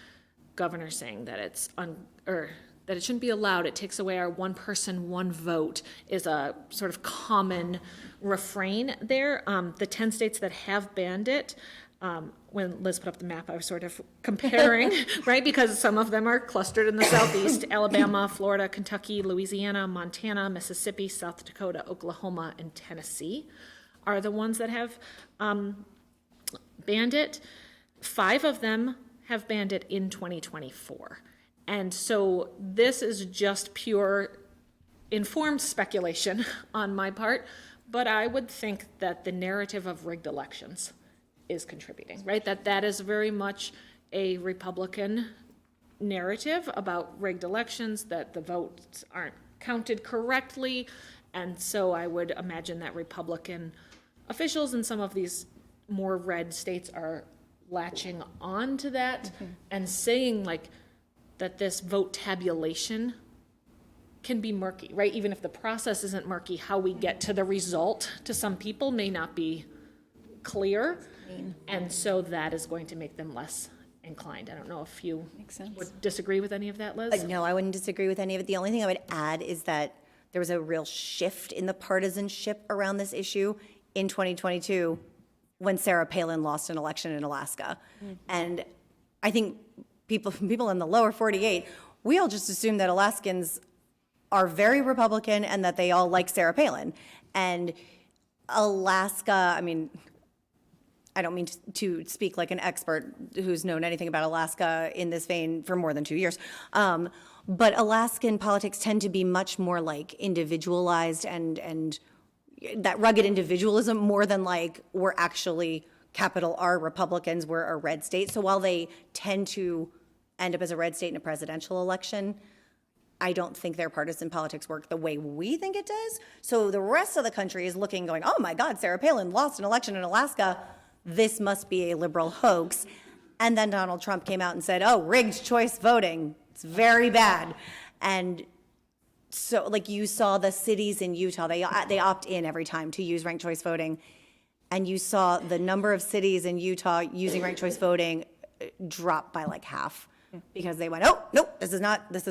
governor saying that that it shouldn't be allowed. It takes away our one person, one vote is a sort of common refrain there. The 10 states that have banned it, when Liz put up the map, I was sort of comparing, right? Because some of them are clustered in the Southeast: Alabama, Florida, Kentucky, Louisiana, Montana, Mississippi, South Dakota, Oklahoma, and Tennessee are the ones that have banned it. 5 of them have banned it in 2024. And so this is just pure informed speculation on my part, but I would think that the narrative of rigged elections is contributing, right? That is very much a Republican narrative about rigged elections, that the votes aren't counted correctly. And so I would imagine that Republican officials in some of these more red states are latching on to that and saying, like, that this vote tabulation can be murky, right? Even if the process isn't murky, how we get to the result to some people may not be clear. And so that is going to make them less inclined. I don't know if you would disagree with any of that, Liz? No, I wouldn't disagree with any of it. The only thing I would add is that there was a real shift in the partisanship around this issue in 2022 when Sarah Palin lost an election in Alaska. And I think people in the lower 48, we all just assume that Alaskans are very Republican and that they all like Sarah Palin. And Alaska, I mean, I don't mean to speak like an expert who's known anything about Alaska in this vein for more than 2 years. But Alaskan politics tend to be much more like individualized and that rugged individualism more than like we're actually capital R Republicans, we're a red state. So while they tend to end up as a red state in a presidential election, I don't think their partisan politics work the way we think it does. So the rest of the country is looking, going, oh my God, Sarah Palin lost an election in Alaska. This must be a liberal hoax. And then Donald Trump came out and said, oh, rigged choice voting. It's very bad. And so like you saw the cities in Utah, they opt in every time to use ranked choice voting. And you saw the number of cities in Utah using ranked choice voting drop by like half because they went, oh, nope, this is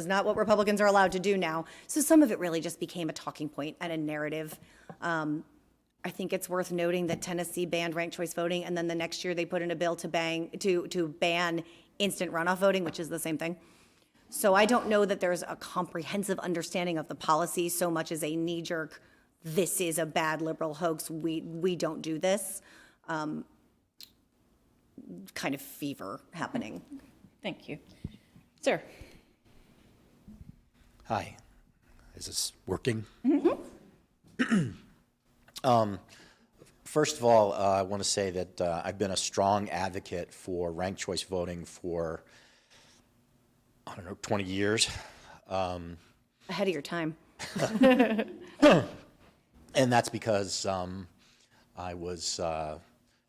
not what Republicans are allowed to do now. So some of it really just became a talking point and a narrative. I think it's worth noting that Tennessee banned ranked choice voting, and then the next year they put in a bill to ban instant runoff voting, which is the same thing. So I don't know that there's a comprehensive understanding of the policy so much as a knee-jerk, this is a bad liberal hoax, we don't do this, kind of fever happening. Thank you. Sir. Hi. Is this working? First of all, I want to say that I've been a strong advocate for ranked choice voting for, 20 years. Ahead of your time. And that's because I was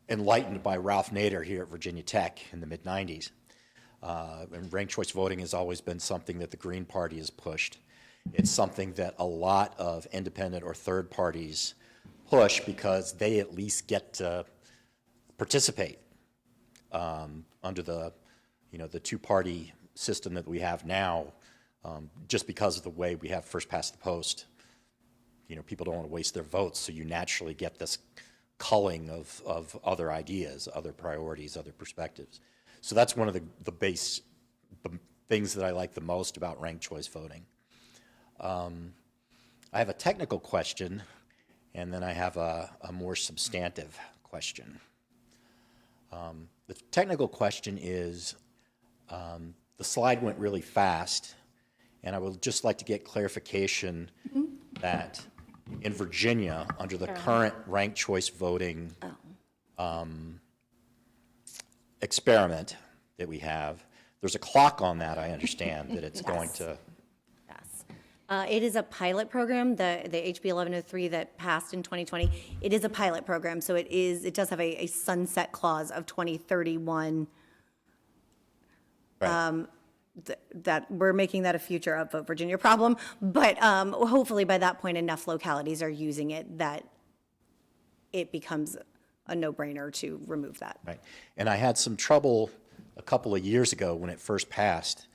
enlightened by Ralph Nader here at Virginia Tech in the mid-'90s. And ranked choice voting has always been something that the Green Party has pushed. It's something that a lot of independent or third parties push because they at least get to participate under the two-party system that we have now. Just because of the way we have first past the post, people don't want to waste their votes, so you naturally get this culling of other ideas, other priorities, other perspectives. So that's one of the things that I like the most about ranked choice voting. I have a technical question, and then I have a more substantive question. The technical question is, the slide went really fast, and I would just like to get clarification that in Virginia, under the current ranked choice voting experiment that we have, there's a clock on that, I understand, that it's going to... Yes. It is a pilot program, the HB 1103 that passed in 2020. It is a pilot program, so it does have a sunset clause of 2031. Right. That we're making that a future UpVote Virginia problem, but hopefully by that point enough localities are using it that it becomes a no-brainer to remove that. Right. And I had some trouble a couple of years ago when it first passed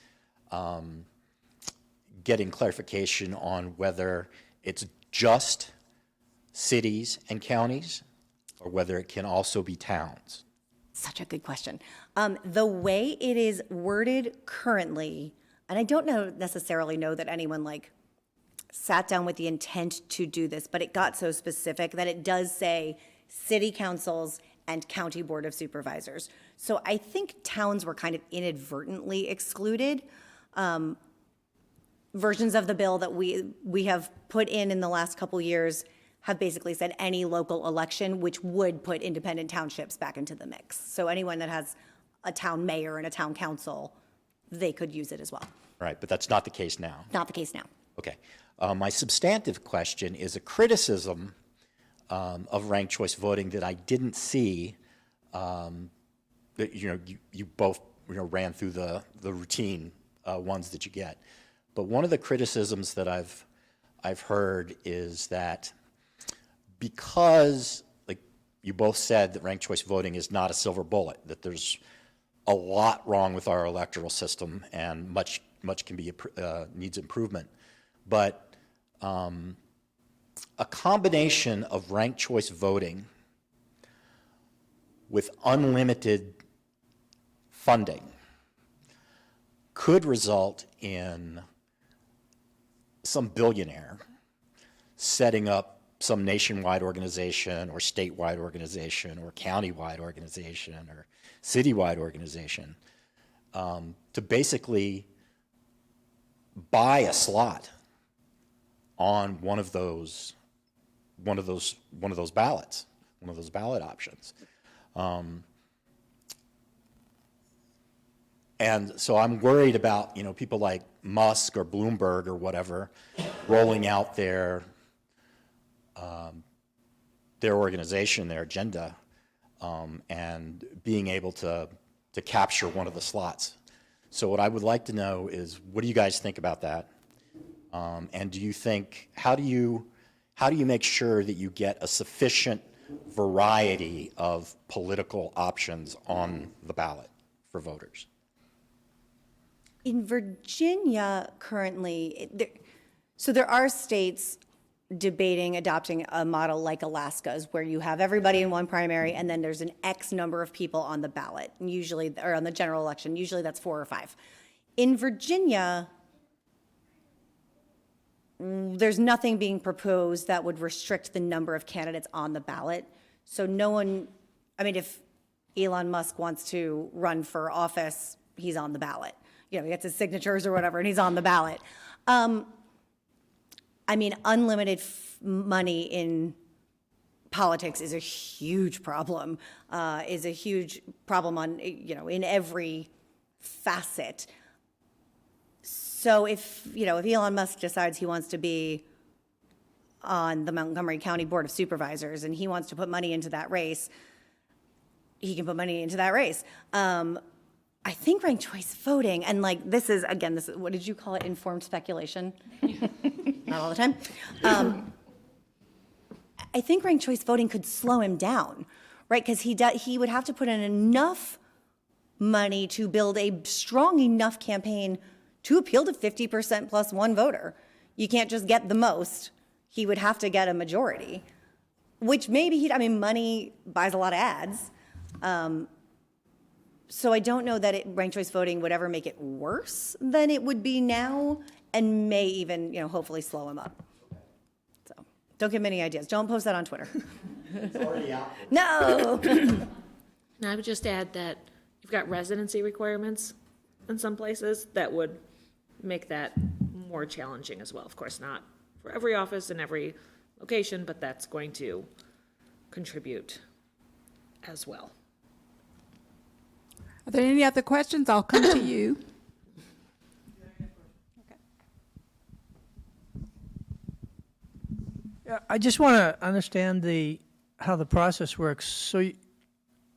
getting clarification on whether it's just cities and counties or whether it can also be towns. Such a good question. The way it is worded currently, and I don't necessarily know that anyone sat down with the intent to do this, but it got so specific that it does say city councils and county board of supervisors. So I think towns were kind of inadvertently excluded. Versions of the bill that we have put in the last couple years have basically said any local election, which would put independent townships back into the mix. So anyone that has a town mayor and a town council, they could use it as well. Right, but that's not the case now. Not the case now. Okay. My substantive question is a criticism of ranked choice voting that I didn't see. That you both ran through the routine ones that you get, but one of the criticisms that I've heard is that because, like you both said, that ranked choice voting is not a silver bullet, that there's a lot wrong with our electoral system and much can be needs improvement, but a combination of ranked choice voting with unlimited funding could result in some billionaire setting up some nationwide organization or statewide organization or countywide organization or citywide organization to basically buy a slot on one of those ballots, one of those ballot options. And so I'm worried about, people like Musk or Bloomberg or whatever rolling out their organization, their agenda, and being able to capture one of the slots. So what I would like to know is, what do you guys think about that? And do you think, how do you make sure that you get a sufficient variety of political options on the ballot for voters? In Virginia currently, there are states debating adopting a model like Alaska's, where you have everybody in one primary and then there's an X number of people on the ballot, and usually, or on the general election, usually that's 4 or 5. In Virginia, there's nothing being proposed that would restrict the number of candidates on the ballot. So if Elon Musk wants to run for office, he's on the ballot. He gets his signatures or whatever, and he's on the ballot. Unlimited money in politics is a huge problem, on, in every facet. So if Elon Musk decides he wants to be on the Montgomery County Board of Supervisors and he wants to put money into that race, he can put money into that race. I think ranked choice voting, and this is, what did you call it, informed speculation? Not all the time. I think ranked choice voting could slow him down, right? Because he would have to put in enough money to build a strong enough campaign to appeal to 50% plus one voter. You can't just get the most. He would have to get a majority, which maybe money buys a lot of ads. So I don't know that ranked choice voting would ever make it worse than it would be now, and may even, hopefully slow him up. So don't give him any ideas. Don't post that on Twitter. It's already out. No. And I would just add that you've got residency requirements in some places that would make that more challenging as well. Of course, not for every office and every location, but that's going to contribute as well. Are there any other questions? I'll come to you. Yeah, I just want to understand how the process works. So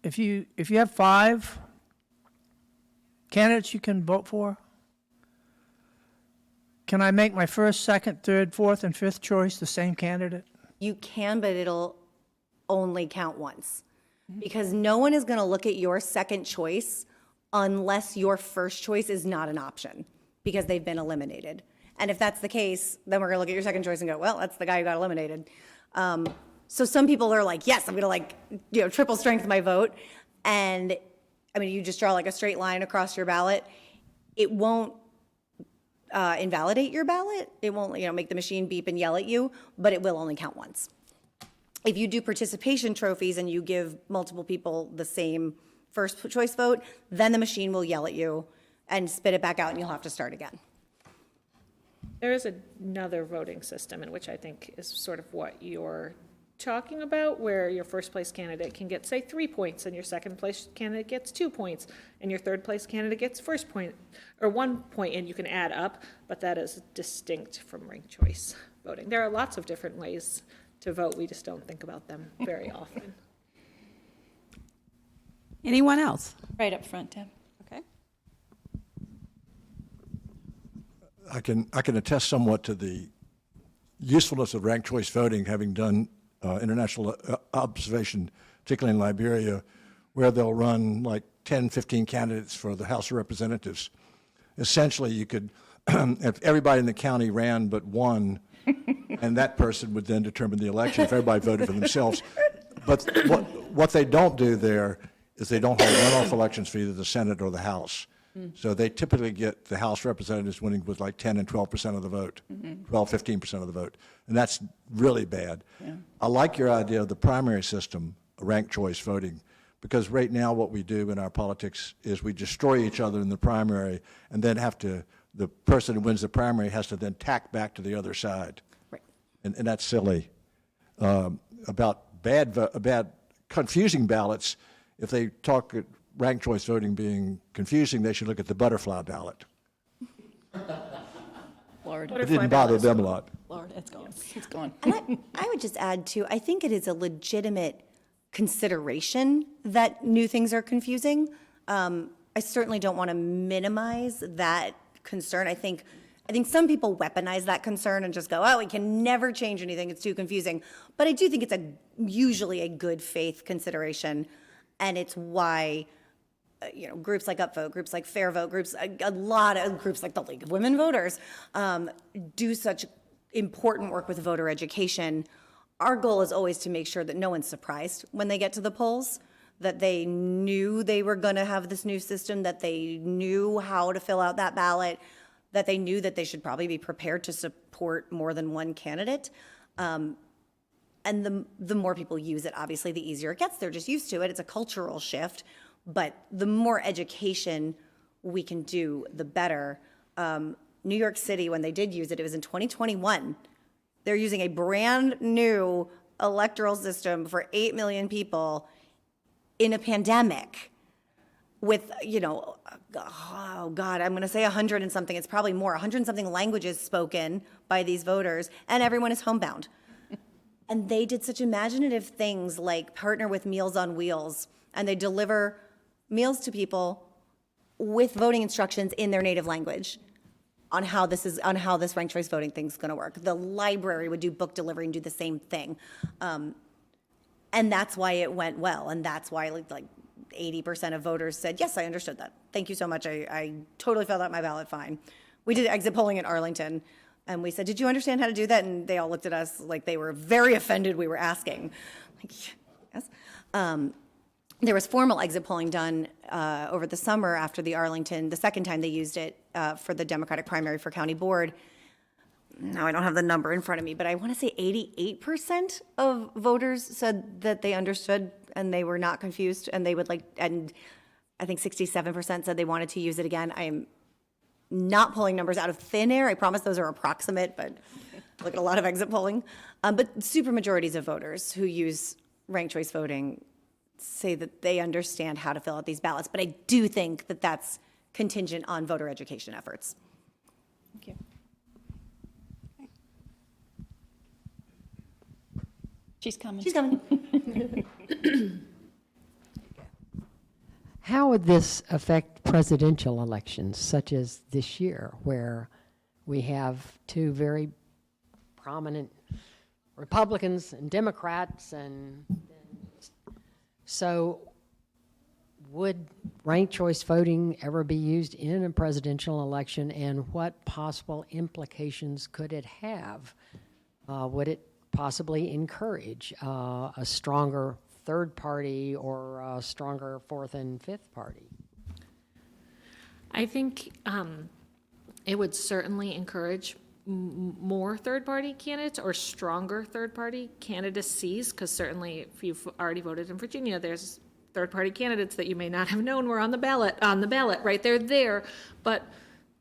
if you have 5 candidates you can vote for, can I make my first, second, third, fourth, and fifth choice the same candidate? You can, but it'll only count once. Because no one is going to look at your second choice unless your first choice is not an option, because they've been eliminated. And if that's the case, then we're going to look at your second choice and go, well, that's the guy who got eliminated. So some people are like, yes, I'm going to triple strength my vote. And you just draw a straight line across your ballot. It won't invalidate your ballot. It won't, make the machine beep and yell at you, but it will only count once. If you do participation trophies and you give multiple people the same first choice vote, then the machine will yell at you and spit it back out, and you'll have to start again. There is another voting system in which I think is sort of what you're talking about, where your first place candidate can get, say, 3 points, and your second place candidate gets 2 points, and your third place candidate gets 1 point, and you can add up, but that is distinct from ranked choice voting. There are lots of different ways to vote. We just don't think about them very often. Anyone else? Right up front, Deb. Okay. I can attest somewhat to the usefulness of ranked choice voting, having done international observation, particularly in Liberia, where they'll run 10, 15 candidates for the House of Representatives. Essentially, you could, if everybody in the county ran but one, and that person would then determine the election if everybody voted for themselves. But what they don't do there is they don't hold runoff elections for either the Senate or the House. So they typically get the House representatives winning with like 10 and 12% of the vote, 12, 15% of the vote. And that's really bad. I like your idea of the primary system, ranked choice voting, because right now what we do in our politics is we destroy each other in the primary and then the person who wins the primary has to then tack back to the other side. Right. And that's silly. About bad, confusing ballots, if they talk ranked choice voting being confusing, they should look at the butterfly ballot. Lord, It didn't bother them a lot. Lord, it's gone. It's gone. And I would just add too, I think it is a legitimate consideration that new things are confusing. I certainly don't want to minimize that concern. I think some people weaponize that concern and just go, oh, we can never change anything, it's too confusing. But I do think it's usually a good faith consideration, and it's why groups like UpVote, groups like Fair Vote, a lot of groups like the League of Women Voters do such important work with voter education. Our goal is always to make sure that no one's surprised when they get to the polls, that they knew they were going to have this new system, that they knew how to fill out that ballot, that they knew that they should probably be prepared to support more than one candidate. And the more people use it, obviously, the easier it gets. They're just used to it. It's a cultural shift. But the more education we can do, the better. New York City, when they did use it, it was in 2021. They're using a brand new electoral system for 8 million people in a pandemic with, oh God, I'm going to say 100 and something. It's probably more, 100 and something languages spoken by these voters, and everyone is homebound. And they did such imaginative things like partner with Meals on Wheels, and they deliver meals to people with voting instructions in their native language on how this ranked choice voting thing's going to work. The library would do book delivery and do the same thing, and that's why it went well, and that's why like 80% of voters said, yes, I understood that. Thank you so much. I totally filled out my ballot fine. We did exit polling in Arlington, and we said, did you understand how to do that? And they all looked at us like they were very offended we were asking. Like, yes. There was formal exit polling done over the summer after the second time they used it for the Democratic primary for county board. Now I don't have the number in front of me, but I want to say 88% of voters said that they understood and they were not confused, and they would and I think 67% said they wanted to use it again. I am not pulling numbers out of thin air. I promise those are approximate, but look at a lot of exit polling. But super majorities of voters who use ranked choice voting say that they understand how to fill out these ballots. But I do think that that's contingent on voter education efforts. Thank you. She's coming. She's coming. How would this affect presidential elections, such as this year, where we have two very prominent Republicans and Democrats, and so would ranked choice voting ever be used in a presidential election, and what possible implications could it have? Would it possibly encourage a stronger third party or a stronger fourth and fifth party? I think it would certainly encourage more third-party candidates or stronger third-party candidacies, because certainly if you've already voted in Virginia, there's third-party candidates that you may not have known were on the ballot, right? They're there, but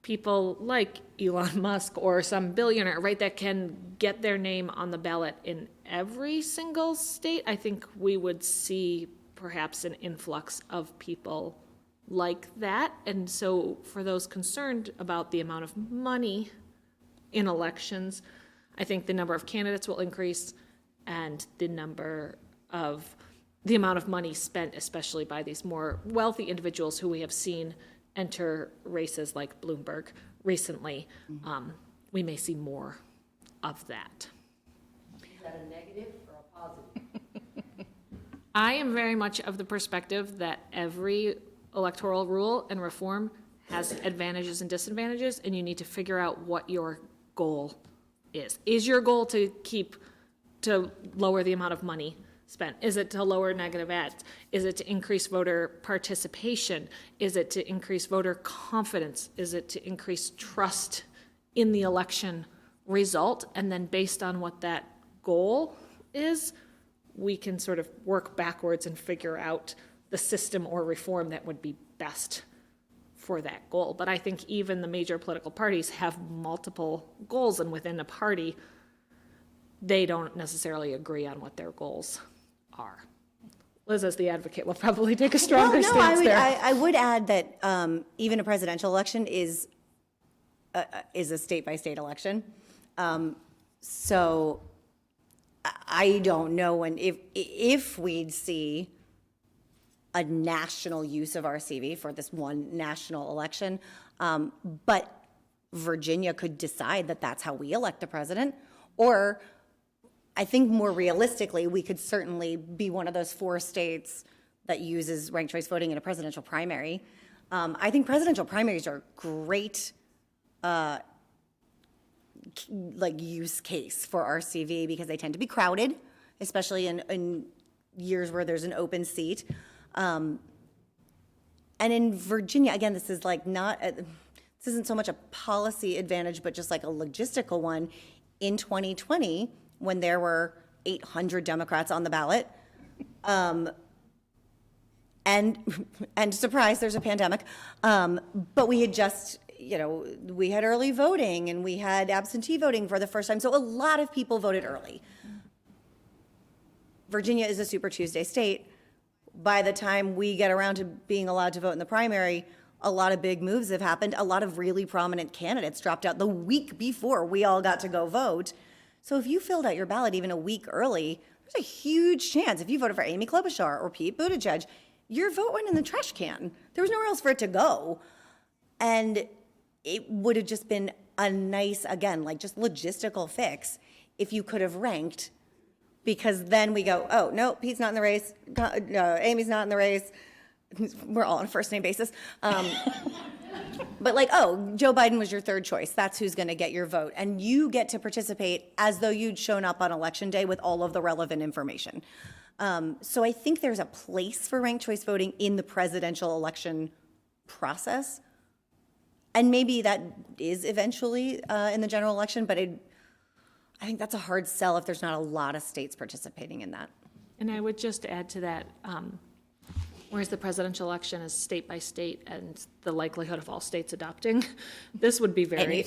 people like Elon Musk or some billionaire, right, that can get their name on the ballot in every single state, I think we would see perhaps an influx of people like that. And so for those concerned about the amount of money in elections, I think the number of candidates will increase, and the amount of money spent, especially by these more wealthy individuals who we have seen enter races like Bloomberg recently, we may see more of that. Is that a negative or a positive? I am very much of the perspective that every electoral rule and reform has advantages and disadvantages, and you need to figure out what your goal is. Is your goal to lower the amount of money spent? Is it to lower negative ads? Is it to increase voter participation? Is it to increase voter confidence? Is it to increase trust in the election result? And then based on what that goal is, we can sort of work backwards and figure out the system or reform that would be best for that goal. But I think even the major political parties have multiple goals, and within a party, they don't necessarily agree on what their goals are. Liz, as the advocate, will probably take a stronger stance there. I would add that even a presidential election is a state-by-state election. So I don't know when, if we'd see a national use of RCV for this one national election, but Virginia could decide that that's how we elect a president, or I think more realistically, we could certainly be one of those 4 states that uses ranked choice voting in a presidential primary. I think presidential primaries are great use case for RCV because they tend to be crowded, especially in years where there's an open seat. And in Virginia, again, this is like this isn't so much a policy advantage, but just like a logistical one. In 2020, when there were 800 Democrats on the ballot, and surprise, there's a pandemic, but we had just, we had early voting and we had absentee voting for the first time. So a lot of people voted early. Virginia is a Super Tuesday state. By the time we get around to being allowed to vote in the primary, a lot of big moves have happened. A lot of really prominent candidates dropped out the week before we all got to go vote. So if you filled out your ballot even a week early, there's a huge chance if you voted for Amy Klobuchar or Pete Buttigieg, your vote went in the trash can. There was nowhere else for it to go. And it would have just been a nice, again, like just logistical fix if you could have ranked, because then we go, oh, no, Pete's not in the race. No, Amy's not in the race. We're all on a first name basis. But like, oh, Joe Biden was your 3rd choice. That's who's going to get your vote. And you get to participate as though you'd shown up on election day with all of the relevant information. So I think there's a place for ranked choice voting in the presidential election process. And maybe that is eventually in the general election, but I think that's a hard sell if there's not a lot of states participating in that. And I would just add to that, whereas the presidential election is state by state and the likelihood of all states adopting, this would be very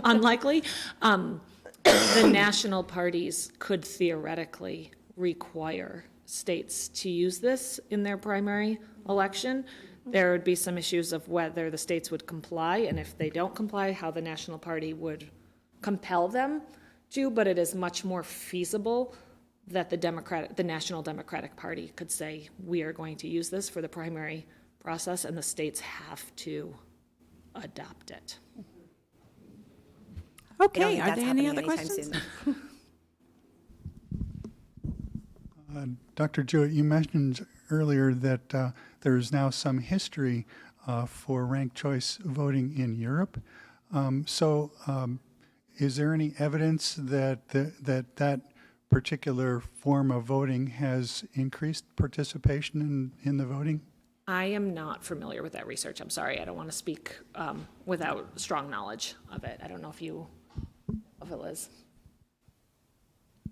unlikely. The national parties could theoretically require states to use this in their primary election. There would be some issues of whether the states would comply, and if they don't comply, how the national party would compel them to, but it is much more feasible that the National Democratic Party could say, we are going to use this for the primary process, and the states have to adopt it. Okay, are there any other questions? Dr. Jewitt, you mentioned earlier that there is now some history for ranked choice voting in Europe. Is there any evidence that that particular form of voting has increased participation in the voting? I am not familiar with that research. I'm sorry. I don't want to speak without strong knowledge of it. I don't know if it is.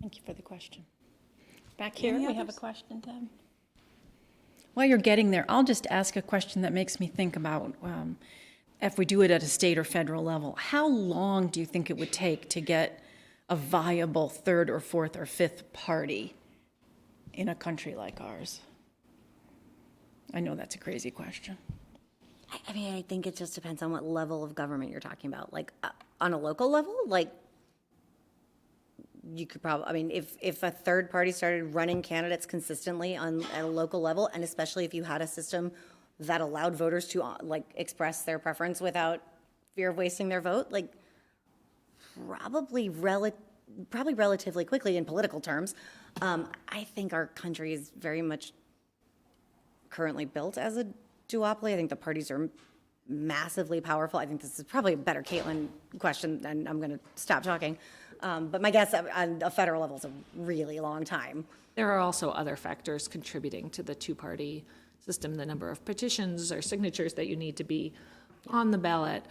Thank you for the question. Back here, we have a question, Deb. While you're getting there, I'll just ask a question that makes me think about if we do it at a state or federal level, how long do you think it would take to get a viable 3rd or 4th or 5th party in a country like ours? I know that's a crazy question. I mean, I think it just depends on what level of government you're talking about. Like on a local level, like you could probably, I mean, if a third party started running candidates consistently at a local level, and especially if you had a system that allowed voters to like express their preference without fear of wasting their vote, like probably relatively quickly in political terms. I think our country is very much currently built as a duopoly. I think the parties are massively powerful. I think this is probably a better Caitlin question, and I'm going to stop talking. But my guess on a federal level is a really long time. There are also other factors contributing to the two-party system, the number of petitions or signatures that you need to be on the ballot.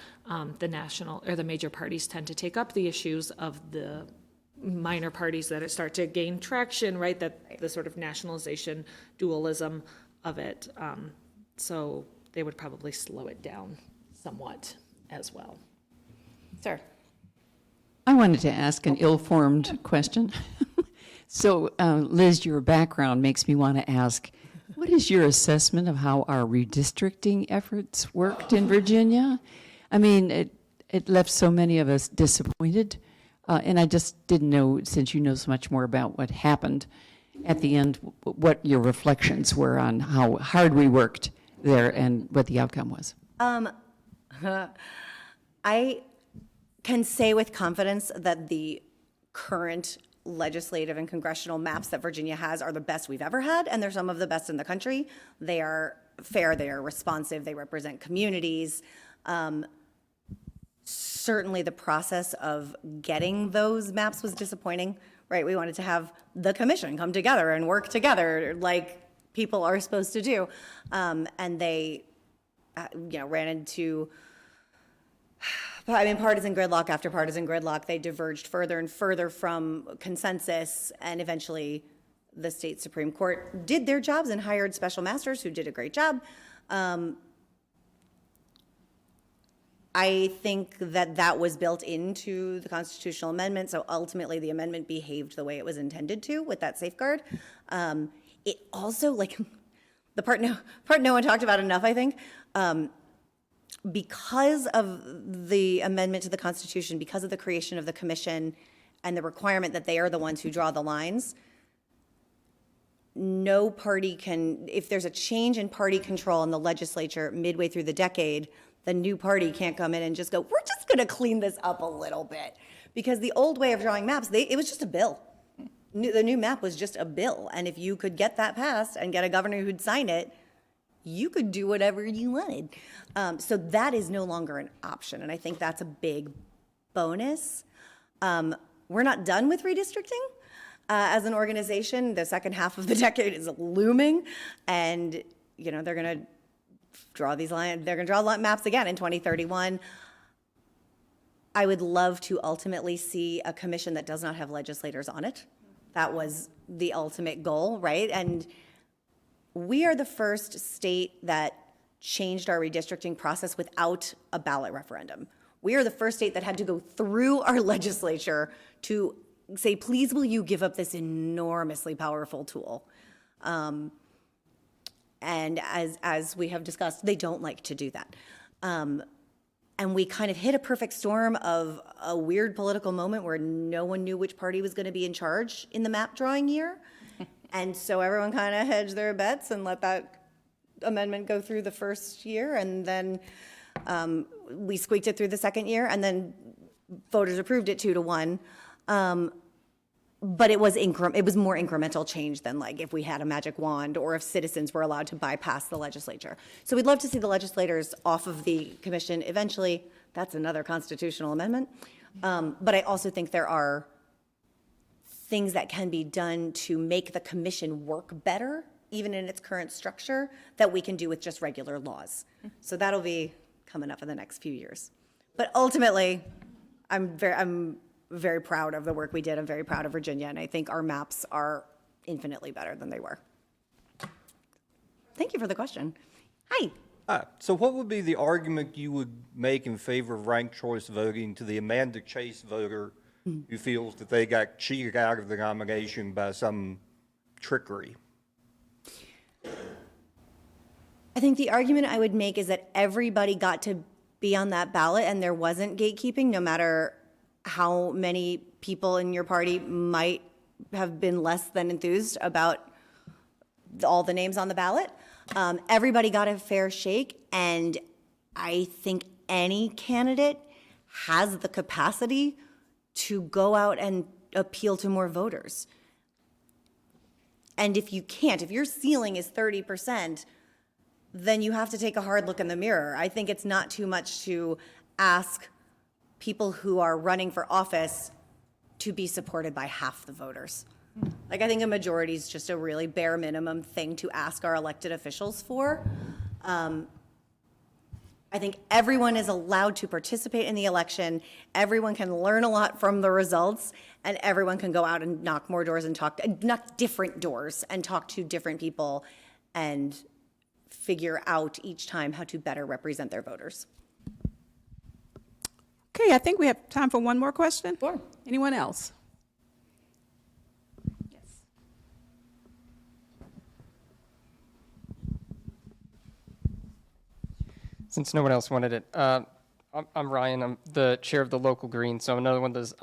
The national or the major parties tend to take up the issues of the minor parties that start to gain traction, right? That the sort of nationalization dualism of it. So they would probably slow it down somewhat as well. Sir. I wanted to ask an ill-formed question. So, Liz, your background makes me want to ask, what is your assessment of how our redistricting efforts worked in Virginia? I mean, it left so many of us disappointed, and I just didn't know, since you know so much more about what happened at the end, what your reflections were on how hard we worked there and what the outcome was. I can say with confidence that the current legislative and congressional maps that Virginia has are the best we've ever had, and they're some of the best in the country. They are fair, they are responsive, they represent communities. Certainly the process of getting those maps was disappointing, right? We wanted to have the commission come together and work together like people are supposed to do. And they, ran into partisan gridlock after partisan gridlock. They diverged further and further from consensus, and eventually the state Supreme Court did their jobs and hired special masters who did a great job. I think that was built into the constitutional amendment, so ultimately the amendment behaved the way it was intended to with that safeguard. It also, the part no one talked about enough, I think, because of the amendment to the Constitution, because of the creation of the commission and the requirement that they are the ones who draw the lines, no party can, if there's a change in party control in the legislature midway through the decade, the new party can't come in and just go, we're just going to clean this up a little bit. Because the old way of drawing maps, it was just a bill. The new map was just a bill. And if you could get that passed and get a governor who'd sign it, you could do whatever you wanted. So that is no longer an option. And I think that's a big bonus. We're not done with redistricting. As an organization, the second half of the decade is looming. And, they're going to draw these lines. They're going to draw maps again in 2031. I would love to ultimately see a commission that does not have legislators on it. That was the ultimate goal, right? And we are the first state that changed our redistricting process without a ballot referendum. We are the first state that had to go through our legislature to say, please, will you give up this enormously powerful tool? And as we have discussed, they don't like to do that. And we kind of hit a perfect storm of a weird political moment where no one knew which party was going to be in charge in the map drawing year. And so everyone kind of hedged their bets and let that amendment go through the first year. And then we squeaked it through the second year. And then voters approved it 2-1. But it was more incremental change than if we had a magic wand or if citizens were allowed to bypass the legislature. So we'd love to see the legislators off of the commission eventually. That's another constitutional amendment. But I also think there are things that can be done to make the commission work better, even in its current structure, that we can do with just regular laws. So that'll be coming up in the next few years. But ultimately, I'm very proud of the work we did. I'm very proud of Virginia, and I think our maps are infinitely better than they were. Thank you for the question. Hi. Hi. So what would be the argument you would make in favor of ranked choice voting to the Amanda Chase voter who feels that they got cheated out of the nomination by some trickery? I think the argument I would make is that everybody got to be on that ballot and there wasn't gatekeeping, no matter how many people in your party might have been less than enthused about all the names on the ballot. Everybody got a fair shake, and I think any candidate has the capacity to go out and appeal to more voters. And if you can't, if your ceiling is 30%, then you have to take a hard look in the mirror. I think it's not too much to ask people who are running for office to be supported by half the voters. Like, I think a majority is just a really bare minimum thing to ask our elected officials for. I think everyone is allowed to participate in the election. Everyone can learn a lot from the results, and everyone can go out and knock more doors and knock different doors and talk to different people and figure out each time how to better represent their voters. Okay, I think we have time for one more question. Sure. Anyone else? Yes. Since no one else wanted it, I'm Ryan. I'm the chair of the local Green, so I'm another one of those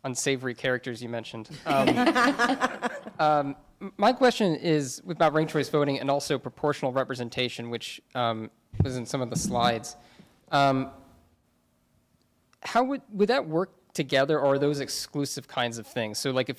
unsavory characters you mentioned. My question is about ranked choice voting and also proportional representation, which was in some of the slides. How would that work together, or are those exclusive kinds of things? So, like,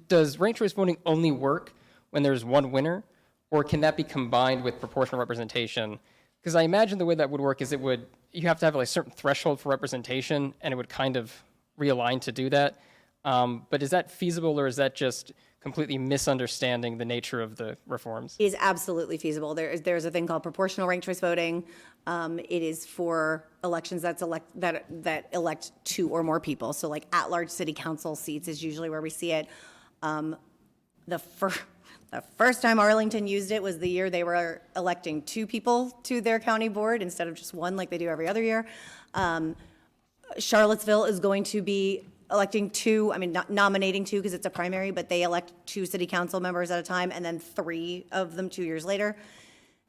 does ranked choice voting only work when there's one winner, or can that be combined with proportional representation? Because I imagine the way that would work is you have to have like a certain threshold for representation, and it would kind of realign to do that. But is that feasible, or is that just completely misunderstanding the nature of the reforms? It is absolutely feasible. There's a thing called proportional ranked choice voting. It is for elections that elect two or more people. So, like, at-large city council seats is usually where we see it. The first time Arlington used it was the year they were electing two people to their county board instead of just one like they do every other year. Charlottesville is going to be electing two, not nominating two because it's a primary, but they elect two city council members at a time and then three of them 2 years later.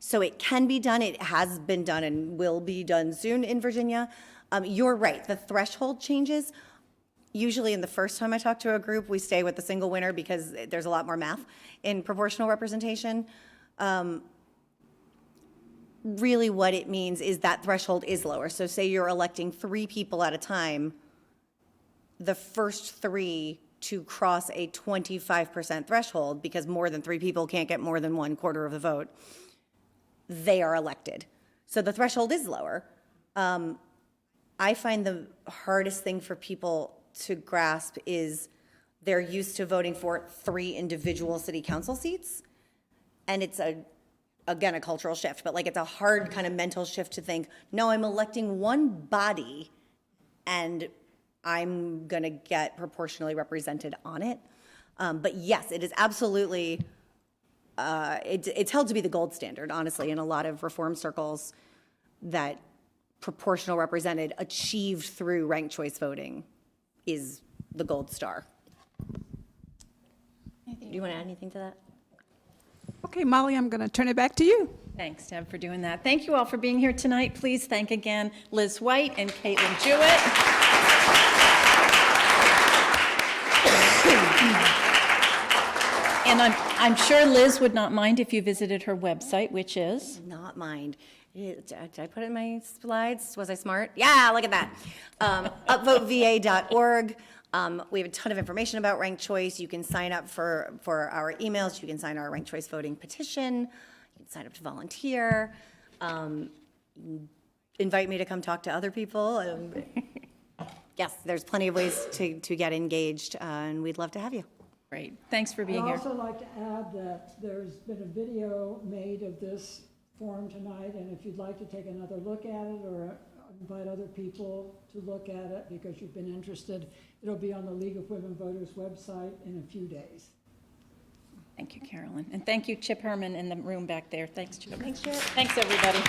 So it can be done. It has been done and will be done soon in Virginia. You're right. The threshold changes. Usually in the first time I talk to a group, we stay with the single winner because there's a lot more math in proportional representation. Really what it means is that threshold is lower. So say you're electing 3 people at a time, the first 3 to cross a 25% threshold, because more than 3 people can't get more than 1/4 of the vote, they are elected. So the threshold is lower. I find the hardest thing for people to grasp is they're used to voting for 3 individual city council seats. And it's again, a cultural shift, but like, it's a hard kind of mental shift to think, no, I'm electing one body and I'm gonna get proportionally represented on it. But yes, it is absolutely, it's held to be the gold standard, honestly, in a lot of reform circles, that proportional represented achieved through ranked choice voting is the gold star. Do you want to add anything to that? Okay, Molly, I'm going to turn it back to you. Thanks, Deb, for doing that. Thank you all for being here tonight. Please thank again Liz White and Caitlin Jewitt. And I'm sure Liz would not mind if you visited her website, which is? Not mind. Did I put it in my slides? Was I smart? Yeah, look at that. UpVoteVA.org. We have a ton of information about ranked choice. You can sign up for our emails. You can sign our ranked choice voting petition. You can sign up to volunteer. Invite me to come talk to other people. Yes, there's plenty of ways to get engaged, and we'd love to have you. Great. Thanks for being here. I'd also like to add that there's been a video made of this forum tonight, and if you'd like to take another look at it or invite other people to look at it because you've been interested, it'll be on the League of Women Voters website in a few days. Thank you, Carolyn. And thank you, Chip Herman, in the room back there. Thanks, Chip. Thanks, Chip. Thanks, everybody.